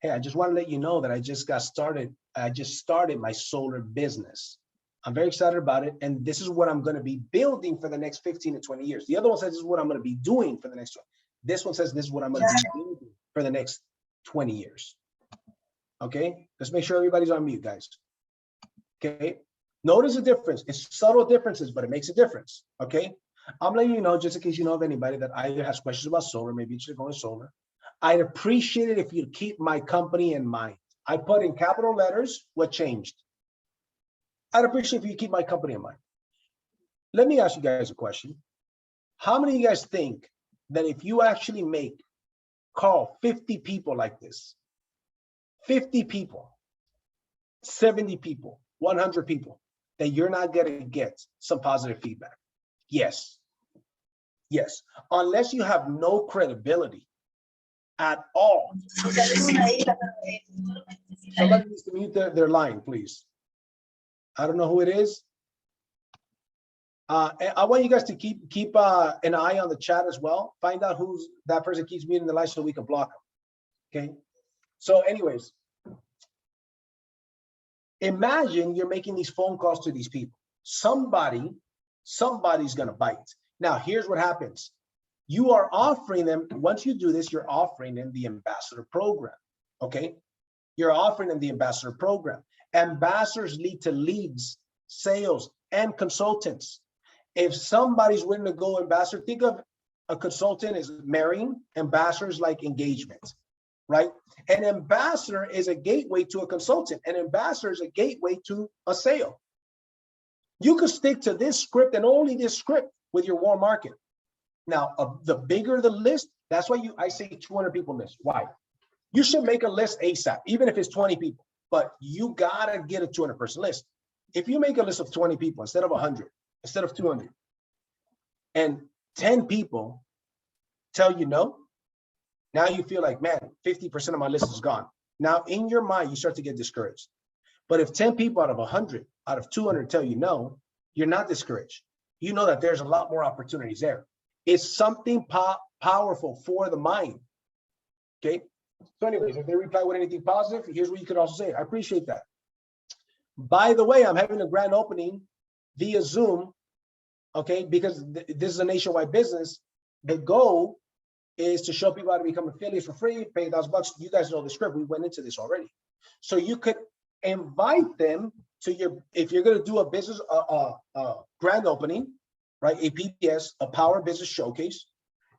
Speaker 1: Hey, I just want to let you know that I just got started. I just started my solar business. I'm very excited about it. And this is what I'm going to be building for the next 15 to 20 years. The other one says this is what I'm going to be doing for the next 20. This one says this is what I'm going to be doing for the next 20 years. Okay, let's make sure everybody's on mute, guys. Okay, notice the difference. It's subtle differences, but it makes a difference. Okay, I'm letting you know, just in case you know of anybody that either has questions about solar, maybe interested in going solar. I'd appreciate it if you'd keep my company in mind. I put in capital letters what changed. I'd appreciate if you keep my company in mind. Let me ask you guys a question. How many of you guys think that if you actually call 50 people like this, 50 people, 70 people, 100 people, that you're not going to get some positive feedback? Yes. Yes. Unless you have no credibility at all. Somebody needs to mute their line, please. I don't know who it is. I want you guys to keep an eye on the chat as well. Find out who's that person keeps muting the line so we can block them. Okay. So anyways, imagine you're making these phone calls to these people. Somebody's going to bite. Now, here's what happens. You are offering them, once you do this, you're offering them the ambassador program. Okay. You're offering them the ambassador program. Ambassadors lead to leads, sales, and consultants. If somebody's willing to go ambassador, think of a consultant as marrying, ambassadors like engagement, right? An ambassador is a gateway to a consultant. An ambassador is a gateway to a sale. You could stick to this script and only this script with your warm market. Now, the bigger the list, that's why I say 200 people list. Why? You should make a list ASAP, even if it's 20 people, but you gotta get a 200-person list. If you make a list of 20 people instead of 100, instead of 200, and 10 people tell you no, now you feel like, man, 50% of my list is gone. Now, in your mind, you start to get discouraged. But if 10 people out of 100, out of 200 tell you no, you're not discouraged. You know that there's a lot more opportunities there. It's something powerful for the mind. Okay. So anyways, if they reply with anything positive, here's what you could also say. I appreciate that. By the way, I'm having a grand opening via Zoom. Okay. Because this is a nationwide business. The goal is to show people how to become affiliates for free, pay $1,000. You guys know the script. We went into this already. So you could invite them to if you're going to do a business, grand opening, right? A PBS, a Powur Business Showcase.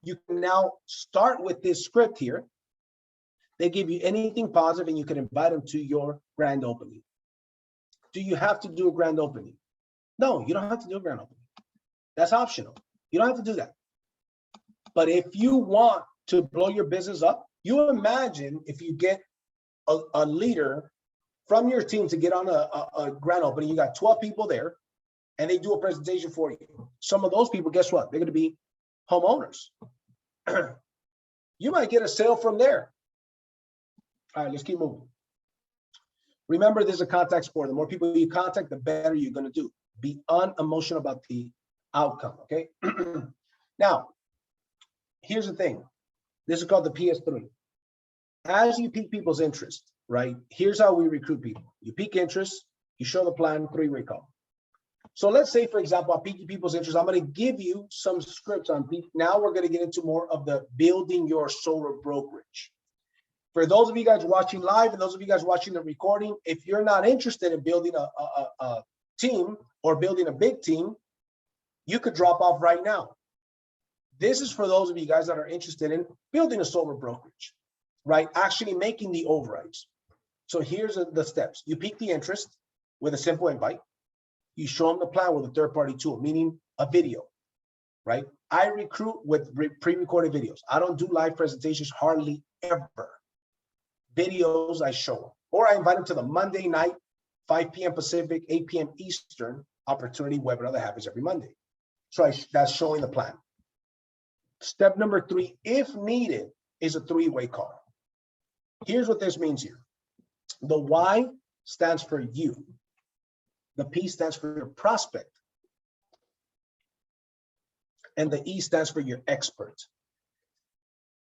Speaker 1: You can now start with this script here. They give you anything positive and you can invite them to your grand opening. Do you have to do a grand opening? No, you don't have to do a grand opening. That's optional. You don't have to do that. But if you want to blow your business up, you imagine if you get a leader from your team to get on a grand opening, you got 12 people there and they do a presentation for you. Some of those people, guess what? They're going to be homeowners. You might get a sale from there. All right, let's keep moving. Remember, this is a contact sport. The more people you contact, the better you're going to do. Be unemotional about the outcome, okay? Now, here's the thing. This is called the PS3. As you pique people's interest, right? Here's how we recruit people. You pique interest, you show the plan, three-way call. So let's say, for example, I'm piquing people's interest. I'm going to give you some scripts on people. Now we're going to get into more of the building your solar brokerage. For those of you guys watching live and those of you guys watching the recording, if you're not interested in building a team or building a big team, you could drop off right now. This is for those of you guys that are interested in building a solar brokerage, right? Actually making the overrides. So here's the steps. You pique the interest with a simple invite. You show them the plan with a third-party tool, meaning a video, right? I recruit with pre-recorded videos. I don't do live presentations hardly ever. Videos I show them, or I invite them to the Monday night, 5 p.m. Pacific, 8 p.m. Eastern opportunity webinar that happens every Monday. So that's showing the plan. Step number 3, if needed, is a three-way call. Here's what this means here. The Y stands for you. The P stands for your prospect. And the E stands for your expert.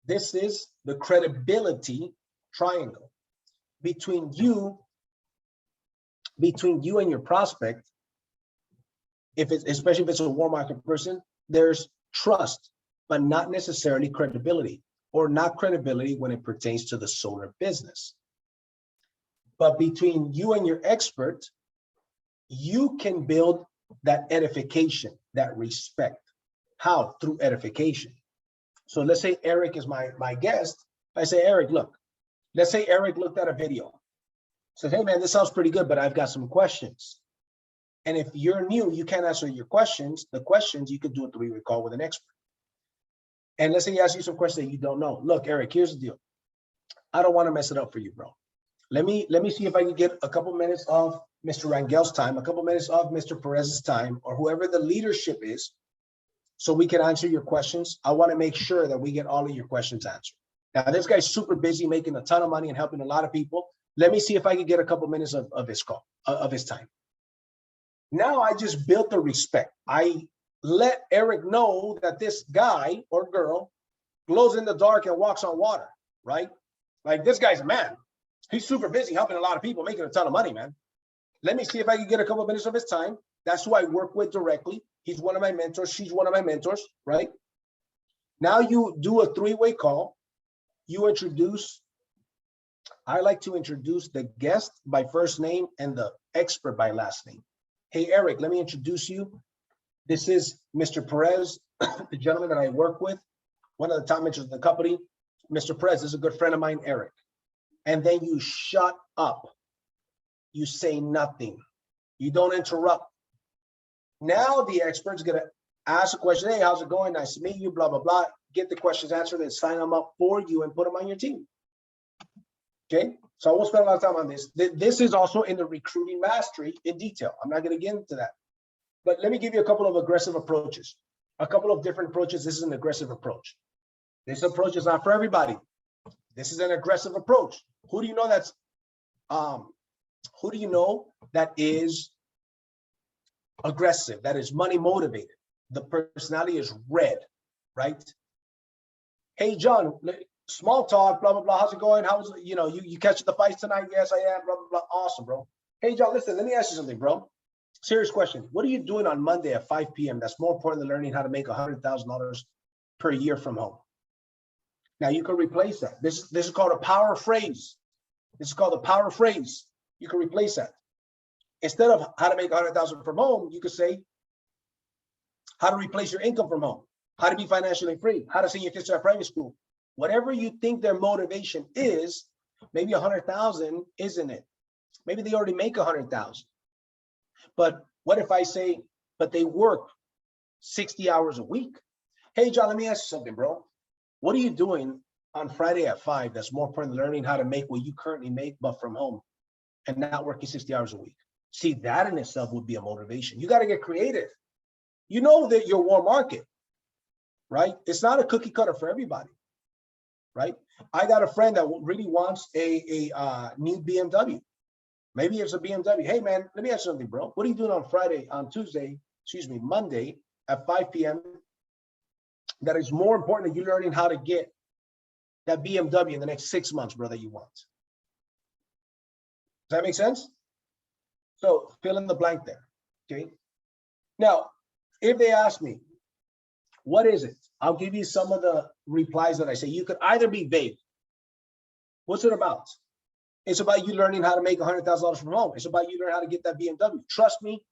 Speaker 1: This is the credibility triangle between you and your prospect. Especially if it's a warm market person, there's trust, but not necessarily credibility, or not credibility when it pertains to the solar business. But between you and your expert, you can build that edification, that respect. How? Through edification. So let's say Eric is my guest. I say, Eric, look, let's say Eric looked at a video. Said, hey man, this sounds pretty good, but I've got some questions. And if you're new, you can't answer your questions. The questions, you could do a three-way call with an expert. And let's say he asks you some questions that you don't know. Look, Eric, here's the deal. I don't want to mess it up for you, bro. Let me see if I can get a couple minutes of Mr. Rangel's time, a couple minutes of Mr. Perez's time, or whoever the leadership is, so we can answer your questions. I want to make sure that we get all of your questions answered. Now, this guy's super busy, making a ton of money and helping a lot of people. Let me see if I can get a couple minutes of his call, of his time. Now I just built the respect. I let Eric know that this guy or girl glows in the dark and walks on water, right? Like, this guy's a man. He's super busy helping a lot of people, making a ton of money, man. Let me see if I can get a couple minutes of his time. That's who I work with directly. He's one of my mentors. She's one of my mentors, right? Now you do a three-way call. You introduce, I like to introduce the guest by first name and the expert by last name. Hey, Eric, let me introduce you. This is Mr. Perez, the gentleman that I work with, one of the top mentors of the company. Mr. Perez, this is a good friend of mine, Eric. And then you shut up. You say nothing. You don't interrupt. Now the expert's going to ask a question. Hey, how's it going? Nice to meet you, blah, blah, blah. Get the questions answered and sign them up for you and put them on your team. Okay, so I won't spend a lot of time on this. This is also in the recruiting mastery in detail. I'm not going to get into that. But let me give you a couple of aggressive approaches. A couple of different approaches. This is an aggressive approach. This approach is not for everybody. This is an aggressive approach. Who do you know that is aggressive, that is money motivated? The personality is red, right? Hey, John, small talk, blah, blah, blah. How's it going? How's it, you catching the fights tonight? Yes, I am, blah, blah, blah. Awesome, bro. Hey, John, listen, let me ask you something, bro. Serious question. What are you doing on Monday at 5 p.m. that's more important than learning how to make $100,000 per year from home? Now you can replace that. This is called a power phrase. This is called a power phrase. You can replace that. Instead of how to make $100,000 from home, you could say how to replace your income from home, how to be financially free, how to send your kids to a private school. Whatever you think their motivation is, maybe 100,000 isn't it. Maybe they already make 100,000. But what if I say, but they work 60 hours a week? Hey, John, let me ask you something, bro. What are you doing on Friday at 5 that's more important than learning how to make what you currently make, but from home and not working 60 hours a week? See, that in itself would be a motivation. You got to get creative. You know that your warm market, right? It's not a cookie cutter for everybody. right? I got a friend that really wants a new BMW. Maybe it's a BMW. Hey, man, let me ask you something, bro. What are you doing on Monday at 5 p.m. that is more important than you learning how to get that BMW in the next 6 months, bro, that you want? Does that make sense? So fill in the blank there, okay? Now, if they ask me, what is it? I'll give you some of the replies that I say. You could either be vague. What's it about? It's about you learning how to make $100,000 from home. It's about you learning how to get that BMW. Trust me,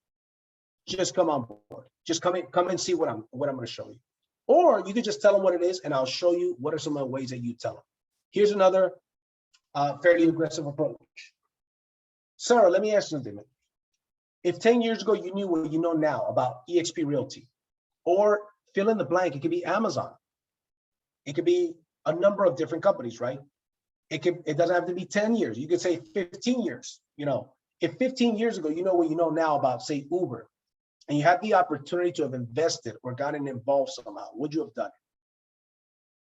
Speaker 1: just come on board. Just come and see what I'm going to show you. Or you could just tell them what it is, and I'll show you what are some of the ways that you tell them. Here's another fairly aggressive approach. Sarah, let me ask you something. If 10 years ago you knew what you know now about eXp Realty, or fill in the blank, it could be Amazon. It could be a number of different companies, right? It doesn't have to be 10 years. You could say 15 years. You know, if 15 years ago you know what you know now about, say, Uber, and you had the opportunity to have invested or gotten involved somehow, would you have done it?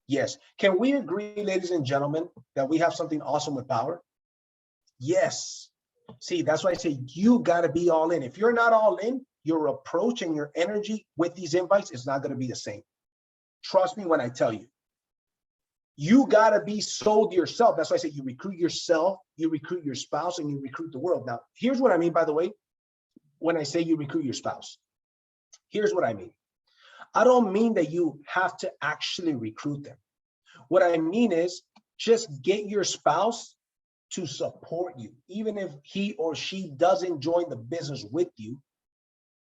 Speaker 1: Yes. Can we agree, ladies and gentlemen, that we have something awesome with Powur? Yes. See, that's why I say you got to be all in. If you're not all in, your approach and your energy with these invites is not going to be the same. Trust me when I tell you. You got to be sold yourself. That's why I say you recruit yourself, you recruit your spouse, and you recruit the world. Now, here's what I mean, by the way, when I say you recruit your spouse. Here's what I mean. I don't mean that you have to actually recruit them. What I mean is just get your spouse to support you. Even if he or she doesn't join the business with you,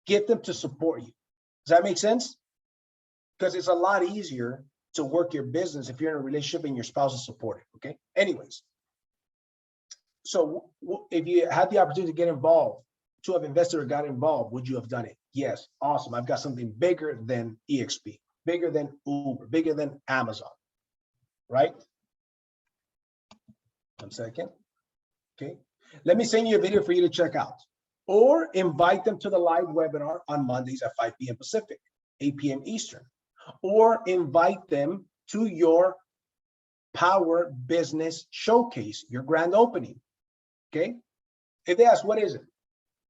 Speaker 1: get them to support you. Does that make sense? Because it's a lot easier to work your business if you're in a relationship and your spouse is supportive, okay? Anyways, so if you had the opportunity to get involved, to have invested or got involved, would you have done it? Yes, awesome. I've got something bigger than eXp, bigger than Uber, bigger than Amazon, right? 1 second, okay? Let me send you a video for you to check out, or invite them to the live webinar on Mondays at 5 p.m. Pacific, 8 p.m. Eastern, or invite them to your Powur Business Showcase, your grand opening, okay? If they ask, what is it?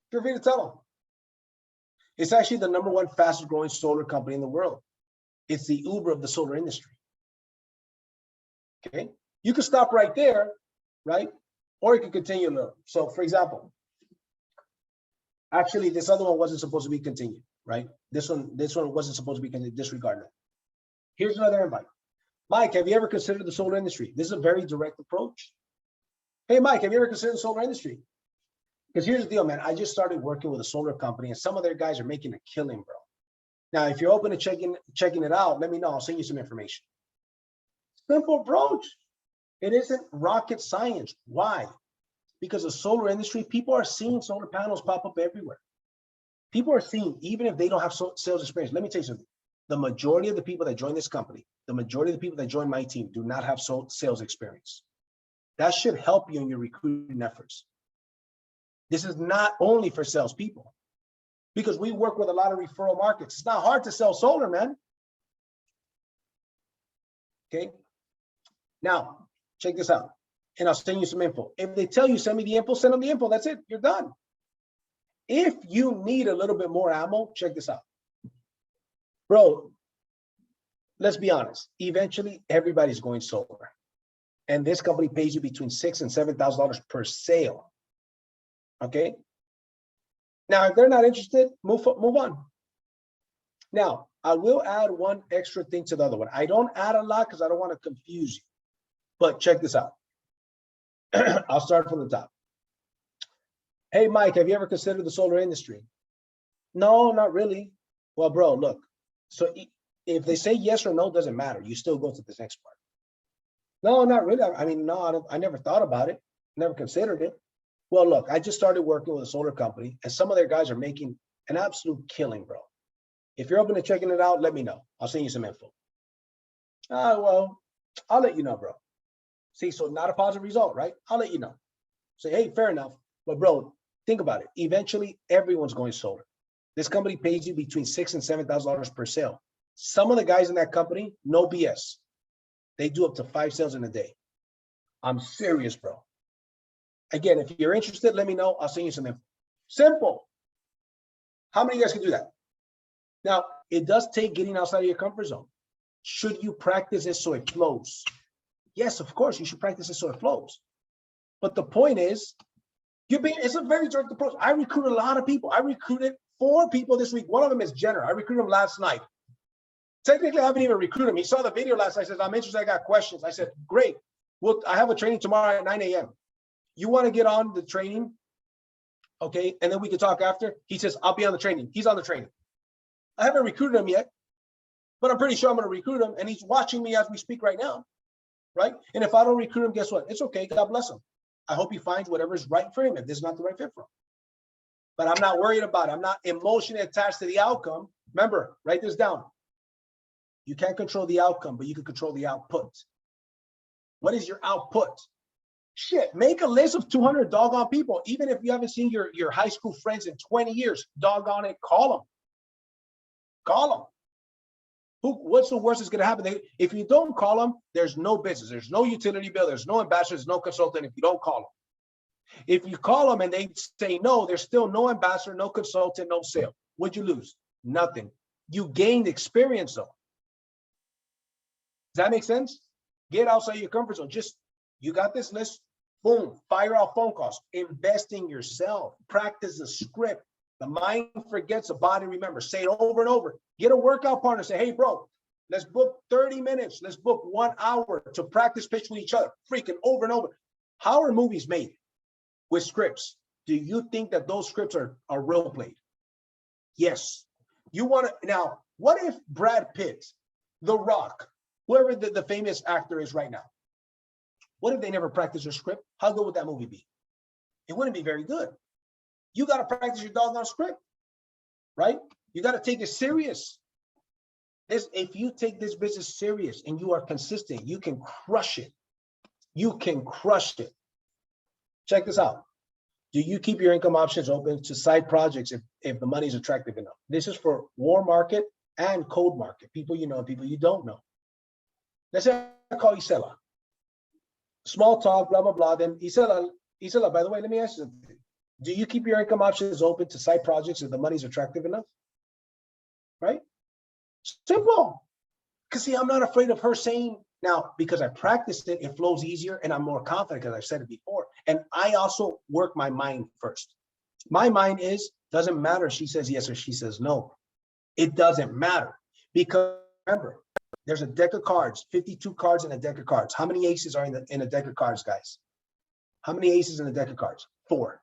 Speaker 1: Feel free to tell them. It's actually the #1 fastest growing solar company in the world. It's the Uber of the solar industry, okay? You could stop right there, right? Or you could continue a little. So for example, actually this other one wasn't supposed to be continued, right? This one wasn't supposed to be continued, disregard that. Here's another invite. Mike, have you ever considered the solar industry? This is a very direct approach. Hey, Mike, have you ever considered the solar industry? Because here's the deal, man. I just started working with a solar company, and some of their guys are making a killing, bro. Now, if you're open to checking it out, let me know. I'll send you some information. Simple approach. It isn't rocket science. Why? Because the solar industry, people are seeing solar panels pop up everywhere. People are seeing, even if they don't have sales experience. Let me tell you something. The majority of the people that join this company, the majority of the people that join my team do not have sales experience. That should help you in your recruiting efforts. This is not only for salespeople, because we work with a lot of referral markets. It's not hard to sell solar, man. Okay. Now, check this out, and I'll send you some info. If they tell you, send me the info, send them the info. That's it. You're done. If you need a little bit more ammo, check this out. Bro, let's be honest. Eventually, everybody's going solar. And this company pays you between $6,000 and $7,000 per sale. Okay? Now, if they're not interested, move on. Now, I will add one extra thing to the other one. I don't add a lot because I don't want to confuse you. But check this out. I'll start from the top. Hey, Mike, have you ever considered the solar industry? No, not really. Well, bro, look. So if they say yes or no, doesn't matter. You still go to this next part. No, not really. I mean, no, I never thought about it. Never considered it. Well, look, I just started working with a solar company, and some of their guys are making an absolute killing, bro. If you're open to checking it out, let me know. I'll send you some info. Well, I'll let you know, bro. See, so not a positive result, right? I'll let you know. Say, hey, fair enough. But bro, think about it. Eventually, everyone's going solar. This company pays you between $6,000 and $7,000 per sale. Some of the guys in that company, no BS. They do up to 5 sales in a day. I'm serious, bro. Again, if you're interested, let me know. I'll send you some info. Simple. How many of you guys can do that? Now, it does take getting outside of your comfort zone. Should you practice it so it flows? Yes, of course, you should practice it so it flows. But the point is, it's a very direct approach. I recruit a lot of people. I recruited 4 people this week. One of them is Jenner. I recruited him last night. Technically, I haven't even recruited him. He saw the video last night. I said, I'm interested. I got questions. I said, great. Well, I have a training tomorrow at 9 a.m. You want to get on the training? Okay. And then we can talk after. He says, I'll be on the training. He's on the training. I haven't recruited him yet, but I'm pretty sure I'm going to recruit him. And he's watching me as we speak right now. Right. And if I don't recruit him, guess what? It's okay. God bless him. I hope he finds whatever is right for him if this is not the right fit for him. But I'm not worried about it. I'm not emotionally attached to the outcome. Remember, write this down. You can't control the outcome, but you can control the output. What is your output? Shit, make a list of 200 doggone people. Even if you haven't seen your high school friends in 20 years, doggone it, call them. Call them. What's the worst that's going to happen? If you don't call them, there's no business. There's no utility bill. There's no ambassador. There's no consultant if you don't call them. If you call them and they say no, there's still no ambassador, no consultant, no sale. What'd you lose? Nothing. You gained experience though. Does that make sense? Get outside your comfort zone. You got this list. Boom. Fire out phone calls. Invest in yourself. Practice the script. The mind forgets, the body remembers. Say it over and over. Get a workout partner. Say, hey, bro, let's book 30 minutes. Let's book 1 hour to practice pitch with each other. Freaking over and over. How are movies made? With scripts. Do you think that those scripts are role played? Yes. You want to now, what if Brad Pitt, The Rock, whoever the famous actor is right now, what if they never practice their script? How good would that movie be? It wouldn't be very good. You got to practice your doggone script, right? You got to take it serious. If you take this business serious and you are consistent, you can crush it. You can crush it. Check this out. Do you keep your income options open to side projects if the money is attractive enough? This is for warm market and cold market. People you know, people you don't know. Let's say I call Isela. Small talk, blah, blah, blah. Then Isela, by the way, let me ask you something. Do you keep your income options open to side projects if the money's attractive enough? Right? Simple. Because see, I'm not afraid of her saying, now, because I practiced it, it flows easier and I'm more confident because I've said it before. And I also work my mind first. My mind doesn't matter if she says yes or she says no. It doesn't matter. Because remember, there's a deck of cards, 52 cards in a deck of cards. How many aces are in a deck of cards, guys? How many aces in a deck of cards? 4.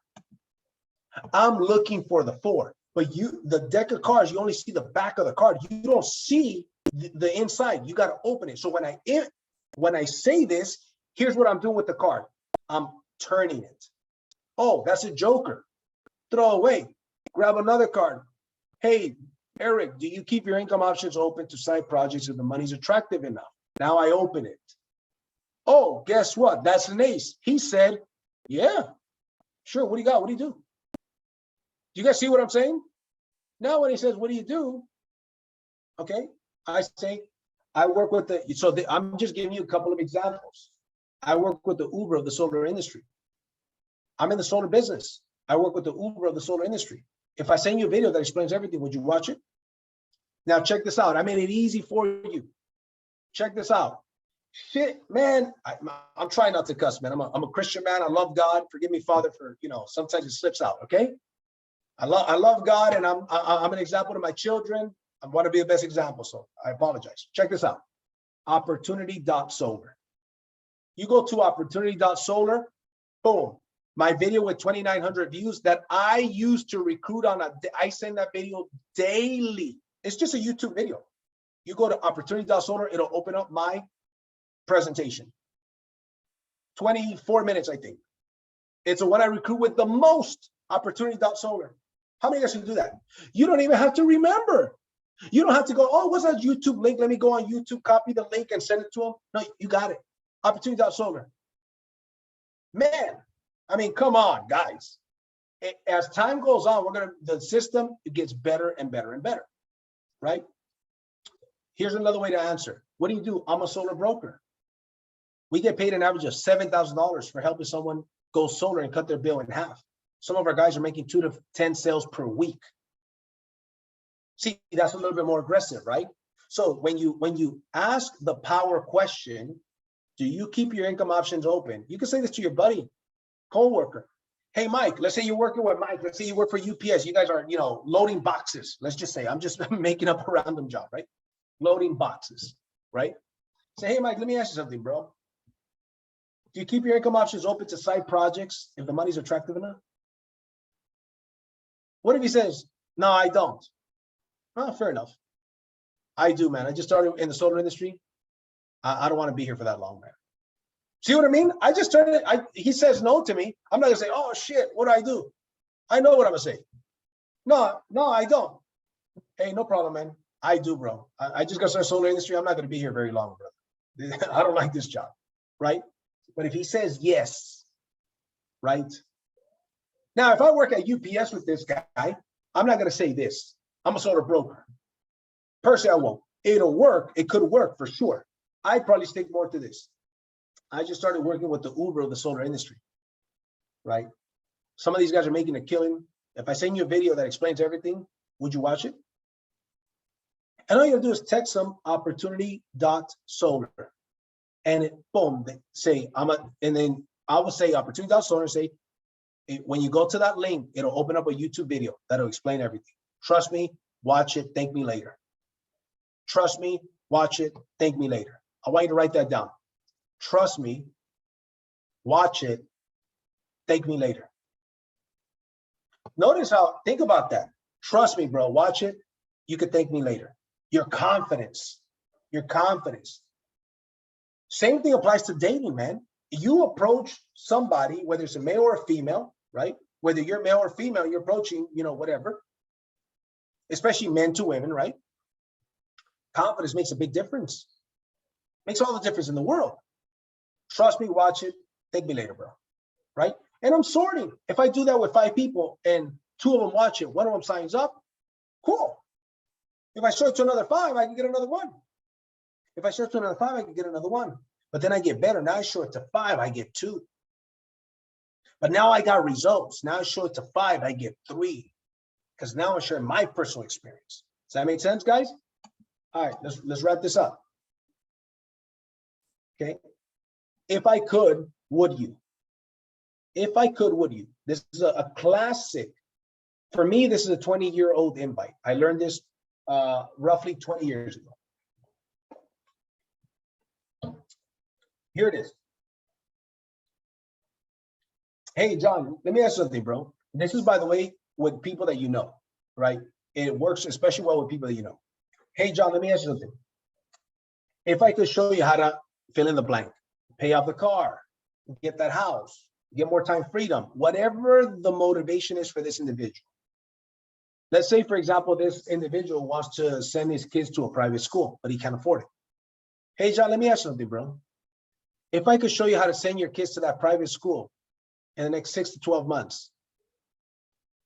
Speaker 1: I'm looking for the 4. But the deck of cards, you only see the back of the card. You don't see the inside. You got to open it. So when I say this, here's what I'm doing with the card. I'm turning it. Oh, that's a joker. Throw away. Grab another card. Hey, Eric, do you keep your income options open to side projects if the money's attractive enough? Now I open it. Oh, guess what? That's an ace. He said, yeah, sure. What do you got? What do you do? Do you guys see what I'm saying? Now when he says, what do you do? Okay, I say, I work with I'm just giving you a couple of examples. I work with the Uber of the solar industry. I'm in the solar business. I work with the Uber of the solar industry. If I send you a video that explains everything, would you watch it? Now check this out. I made it easy for you. Check this out. Shit, man, I'm trying not to cuss, man. I'm a Christian man. I love God. Forgive me, Father, for, sometimes it slips out, okay? I love God, and I'm an example to my children. I want to be the best example, so I apologize. Check this out. Opportunity.Solar. You go to Opportunity.Solar, boom. My video with 2,900 views that I use to recruit I send that video daily. It's just a YouTube video. You go to Opportunity.Solar, it'll open up my presentation. 24 minutes, I think. It's the one I recruit with the most. Opportunity.Solar. How many of you guys can do that? You don't even have to remember. You don't have to go, oh, what's that YouTube link? Let me go on YouTube, copy the link and send it to them. No, you got it. Opportunity.Solar. Man, I mean, come on, guys. As time goes on, the system gets better and better and better, right? Here's another way to answer. What do you do? I'm a solar broker. We get paid an average of $7,000 for helping someone go solar and cut their bill in half. Some of our guys are making 2 to 10 sales per week. See, that's a little bit more aggressive, right? So when you ask the Powur question, do you keep your income options open? You can say this to your buddy, coworker. Hey, Mike, let's say you're working with Mike. Let's say you work for UPS. You guys are, loading boxes. Let's just say, I'm just making up a random job, right? Loading boxes, right? Say, hey, Mike, let me ask you something, bro. Do you keep your income options open to side projects if the money's attractive enough? What if he says, no, I don't? Oh, fair enough. I do, man. I just started in the solar industry. I don't want to be here for that long, man. See what I mean? I just started. He says no to me. I'm not gonna say, oh shit, what do I do? I know what I'm gonna say. No, I don't. Hey, no problem, man. I do, bro. I just got started solar industry. I'm not gonna be here very long, brother. I don't like this job, right? But if he says yes, right? Now, if I work at UPS with this guy, I'm not gonna say this. I'm a solar broker. Personally, I won't. It'll work. It could work for sure. I'd probably stick more to this. I just started working with the Uber of the solar industry, right? Some of these guys are making a killing. If I send you a video that explains everything, would you watch it? And all you have to do is text them Opportunity.Solar. And boom, they say, and then I will say Opportunity.Solar and say, when you go to that link, it'll open up a YouTube video that'll explain everything. Trust me, watch it, thank me later. Trust me, watch it, thank me later. I want you to write that down. Trust me, watch it, thank me later. Notice how, think about that. Trust me, bro, watch it, you can thank me later. Your confidence. Same thing applies to dating, man. You approach somebody, whether it's a male or a female, right? Whether you're male or female, you're approaching, whatever, especially men to women, right? Confidence makes a big difference. Makes all the difference in the world. Trust me, watch it, thank me later, bro, right? And I'm sorting. If I do that with 5 people and 2 of them watch it, 1 of them signs up, cool. If I show it to another 5, I can get another 1. If I show it to another 5, I can get another 1. But then I get better. Now I show it to 5, I get 2. But now I got results. Now I show it to 5, I get 3. Because now I'm sharing my personal experience. Does that make sense, guys? All right, let's wrap this up. Okay. If I could, would you? If I could, would you? This is a classic. For me, this is a 20-year-old invite. I learned this roughly 20 years ago. Here it is. Hey, John, let me ask you something, bro. This is, by the way, with people that you know, right? It works especially well with people that you know. Hey, John, let me ask you something. If I could show you how to fill in the blank, pay off the car, get that house, get more time freedom, whatever the motivation is for this individual. Let's say, for example, this individual wants to send his kids to a private school, but he can't afford it. Hey, John, let me ask you something, bro. If I could show you how to send your kids to that private school in the next 6 to 12 months,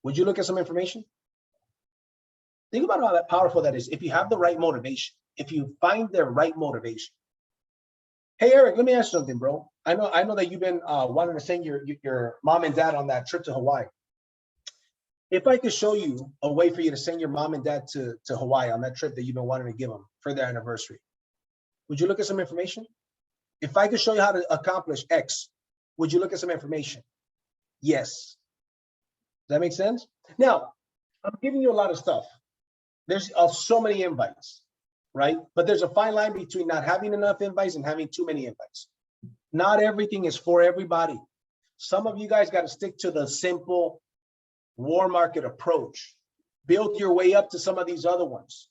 Speaker 1: would you look at some information? Think about how powerful that is. If you have the right motivation, if you find the right motivation. Hey, Eric, let me ask you something, bro. I know that you've been wanting to send your mom and dad on that trip to Hawaii. If I could show you a way for you to send your mom and dad to Hawaii on that trip that you've been wanting to give them for their anniversary, would you look at some information? If I could show you how to accomplish X, would you look at some information? Yes. Does that make sense? Now, I'm giving you a lot of stuff. There's so many invites, right? But there's a fine line between not having enough invites and having too many invites. Not everything is for everybody. Some of you guys got to stick to the simple war market approach. Build your way up to some of these other ones.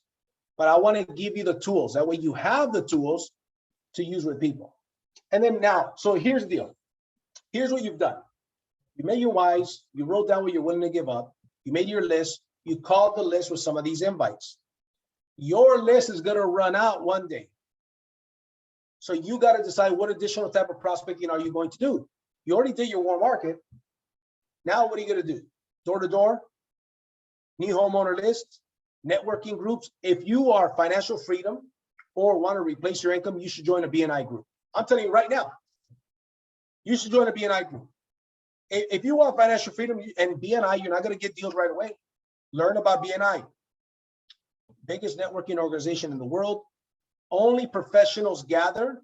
Speaker 1: But I want to give you the tools. That way you have the tools to use with people. And then now, so here's the deal. Here's what you've done. You made your whys. You wrote down what you're willing to give up. You made your list. You called the list with some of these invites. Your list is going to run out one day. So you got to decide what additional type of prospecting are you going to do. You already did your warm market. Now what are you going to do? Door to door, new homeowner list, networking groups. If you are financial freedom or want to replace your income, you should join a BNI group. I'm telling you right now, You should join a BNI group. If you want financial freedom and BNI, you're not going to get deals right away. Learn about BNI. Biggest networking organization in the world. Only professionals gather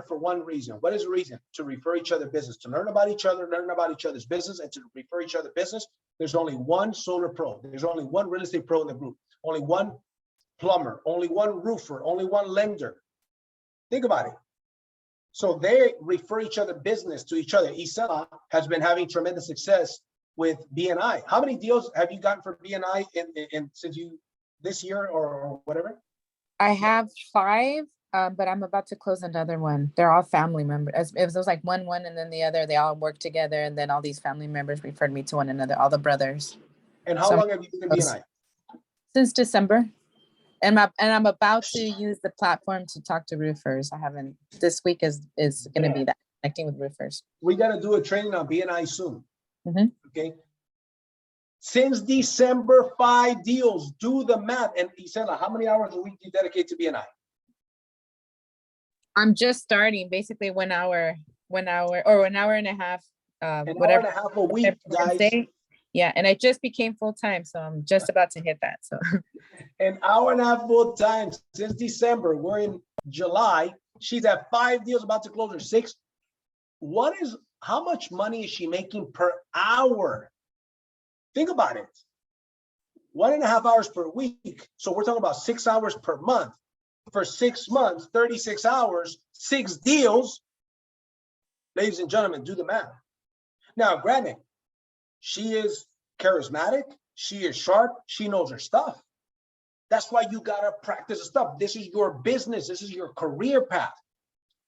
Speaker 1: for one reason. What is the reason? To refer each other business, to learn about each other, learn about each other's business, and to refer each other business. There's only one solar pro. There's only one real estate pro in the group. Only one plumber, only one roofer, only one lender. Think about it. So they refer each other business to each other. Isela has been having tremendous success with BNI. How many deals have you gotten for BNI in since you this year or whatever?
Speaker 2: I have 5, but I'm about to close another one. They're all family members. It was like one, and then the other. They all work together, and then all these family members referred me to one another. All the brothers.
Speaker 1: And how long have you been in BNI?
Speaker 2: Since December. And I'm about to use the platform to talk to roofers. I haven't. This week is going to be that, connecting with roofers.
Speaker 1: We got to do a training on BNI soon.
Speaker 2: Mm-hmm.
Speaker 1: Okay. Since December, 5 deals. Do the math. And Isela, how many hours a week do you dedicate to BNI?
Speaker 2: I'm just starting. Basically, 1 hour, or an hour and a half.
Speaker 1: Whatever. Hour and a half a week, guys.
Speaker 2: Yeah, and I just became full-time, so I'm just about to hit that. So
Speaker 1: an hour and a half full-time since December. We're in July. She's at 5 deals, about to close her 6th. How much money is she making per hour? Think about it. 1.5 hours per week. So we're talking about 6 hours per month. For 6 months, 36 hours, 6 deals. Ladies and gentlemen, do the math. Now, granted, she is charismatic. She is sharp. She knows her stuff. That's why you got to practice the stuff. This is your business. This is your career path.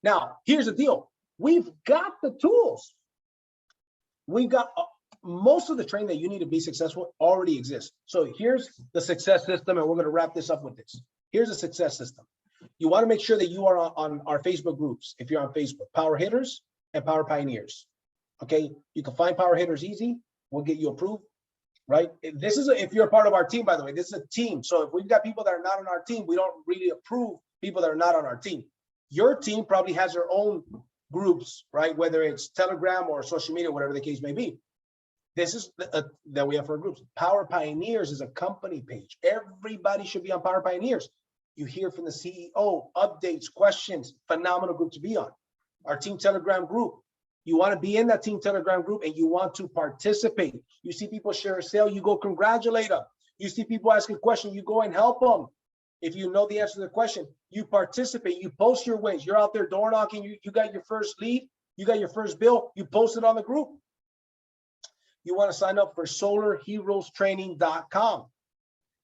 Speaker 1: Now, here's the deal. We've got the tools. We've got most of the training that you need to be successful already exists. So here's the success system, and we're going to wrap this up with this. Here's the success system. You want to make sure that you are on our Facebook groups. If you're on Facebook, Power Hitters and Power Pioneers. Okay, you can find Power Hitters easy. We'll get you approved, right? This is if you're a part of our team, by the way. This is a team. So if we've got people that are not on our team, we don't really approve people that are not on our team. Your team probably has their own groups, right? Whether it's Telegram or social media, whatever the case may be. This is that we have for our groups. Power Pioneers is a company page. Everybody should be on Power Pioneers. You hear from the CEO, updates, questions, phenomenal group to be on. Our team Telegram group. You want to be in that team Telegram group and you want to participate. You see people share a sale, you go congratulate them. You see people ask a question, you go and help them. If you know the answer to the question, you participate, you post your wins. You're out there door knocking, you got your first lead, you got your first bill, you post it on the group. You want to sign up for solarheroestraining.com.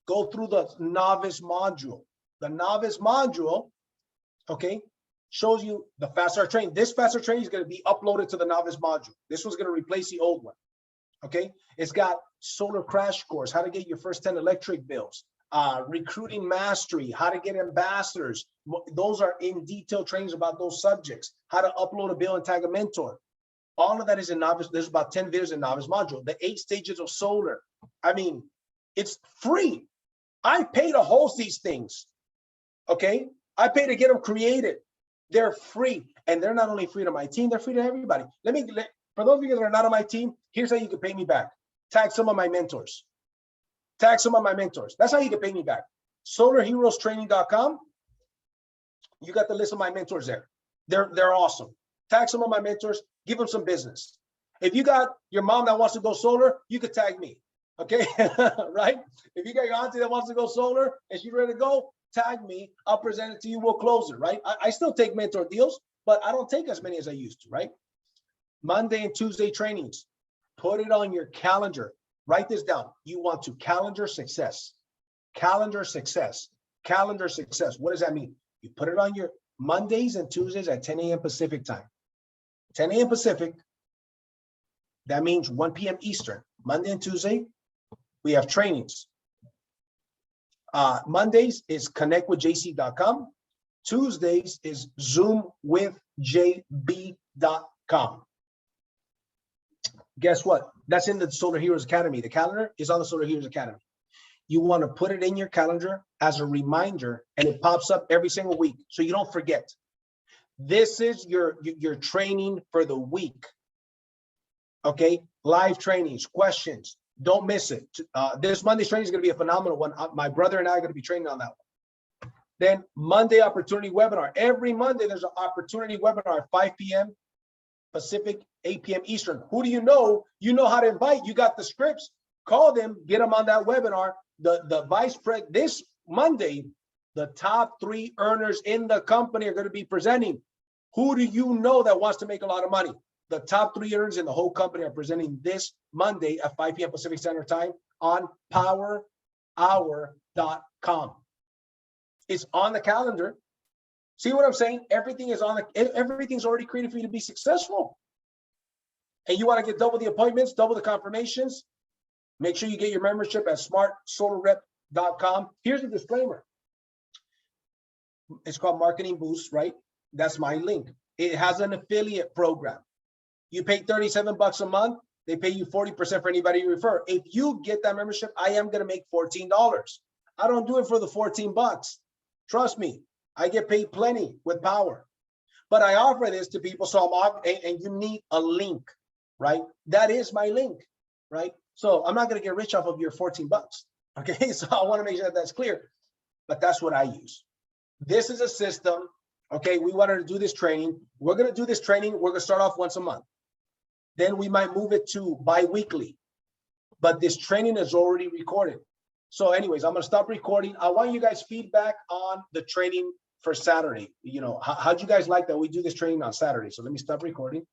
Speaker 1: Go through the novice module. The novice module, okay, shows you the fast start training. This fast start training is going to be uploaded to the novice module. This one's going to replace the old one. Okay, it's got solar crash course, how to get your first 10 electric bills, recruiting mastery, how to get ambassadors. Those are in detail trainings about those subjects. How to upload a bill and tag a mentor. All of that is in novice. There's about 10 videos in novice module. The 8 stages of solar. I mean, it's free. I pay to host these things. Okay, I pay to get them created. They're free, and they're not only free to my team, they're free to everybody. For those of you that are not on my team, here's how you can pay me back. Tag some of my mentors. Tag some of my mentors. That's how you can pay me back. SolarHeroesTraining.com. You got the list of my mentors there. They're awesome. Tag some of my mentors. Give them some business. If you got your mom that wants to go solar, you could tag me. Okay, right? If you got your auntie that wants to go solar and she's ready to go, tag me, I'll present it to you, we'll close it, right? I still take mentor deals, but I don't take as many as I used to, right? Monday and Tuesday trainings, put it on your calendar. Write this down. You want to calendar success. Calendar success. Calendar success. What does that mean? You put it on your Mondays and Tuesdays at 10 a.m. Pacific time. 10 a.m. Pacific, that means 1 p.m. Eastern. Monday and Tuesday, we have trainings. Mondays is connectwithjc.com. Tuesdays is zoomwithjb.com. Guess what? That's in the Solar Heroes Academy. The calendar is on the Solar Heroes Academy. You want to put it in your calendar as a reminder, and it pops up every single week so you don't forget. This is your training for the week. Okay, live trainings, questions. Don't miss it. This Monday's training is going to be a phenomenal one. My brother and I are going to be training on that one. Then Monday opportunity webinar. Every Monday there's an opportunity webinar at 5 p.m. Pacific, 8 p.m. Eastern. Who do you know? You know how to invite. You got the scripts. Call them, get them on that webinar. The vice president this Monday, the top 3 earners in the company are going to be presenting. Who do you know that wants to make a lot of money? The top 3 earners in the whole company are presenting this Monday at 5 p.m. Pacific Standard Time on PowurHour.com. It's on the calendar. See what I'm saying? Everything is everything's already created for you to be successful. And you want to get double the appointments, double the confirmations? Make sure you get your membership at smartsolarrep.com. Here's a disclaimer. It's called Marketing Boost, right? That's my link. It has an affiliate program. You pay $37 a month. They pay you 40% for anybody you refer. If you get that membership, I am going to make $14. I don't do it for the 14 bucks. Trust me, I get paid plenty with Powur. But I offer this to people, so I'm off, and you need a link, right? That is my link, right? So I'm not going to get rich off of your 14 bucks. Okay, so I want to make sure that that's clear. But that's what I use. This is a system. Okay, we wanted to do this training. We're going to do this training. We're going to start off once a month. Then we might move it to bi-weekly. But this training is already recorded. So anyways, I'm going to stop recording. I want you guys feedback on the training for Saturday. You know, how'd you guys like that we do this training on Saturday? So let me stop recording.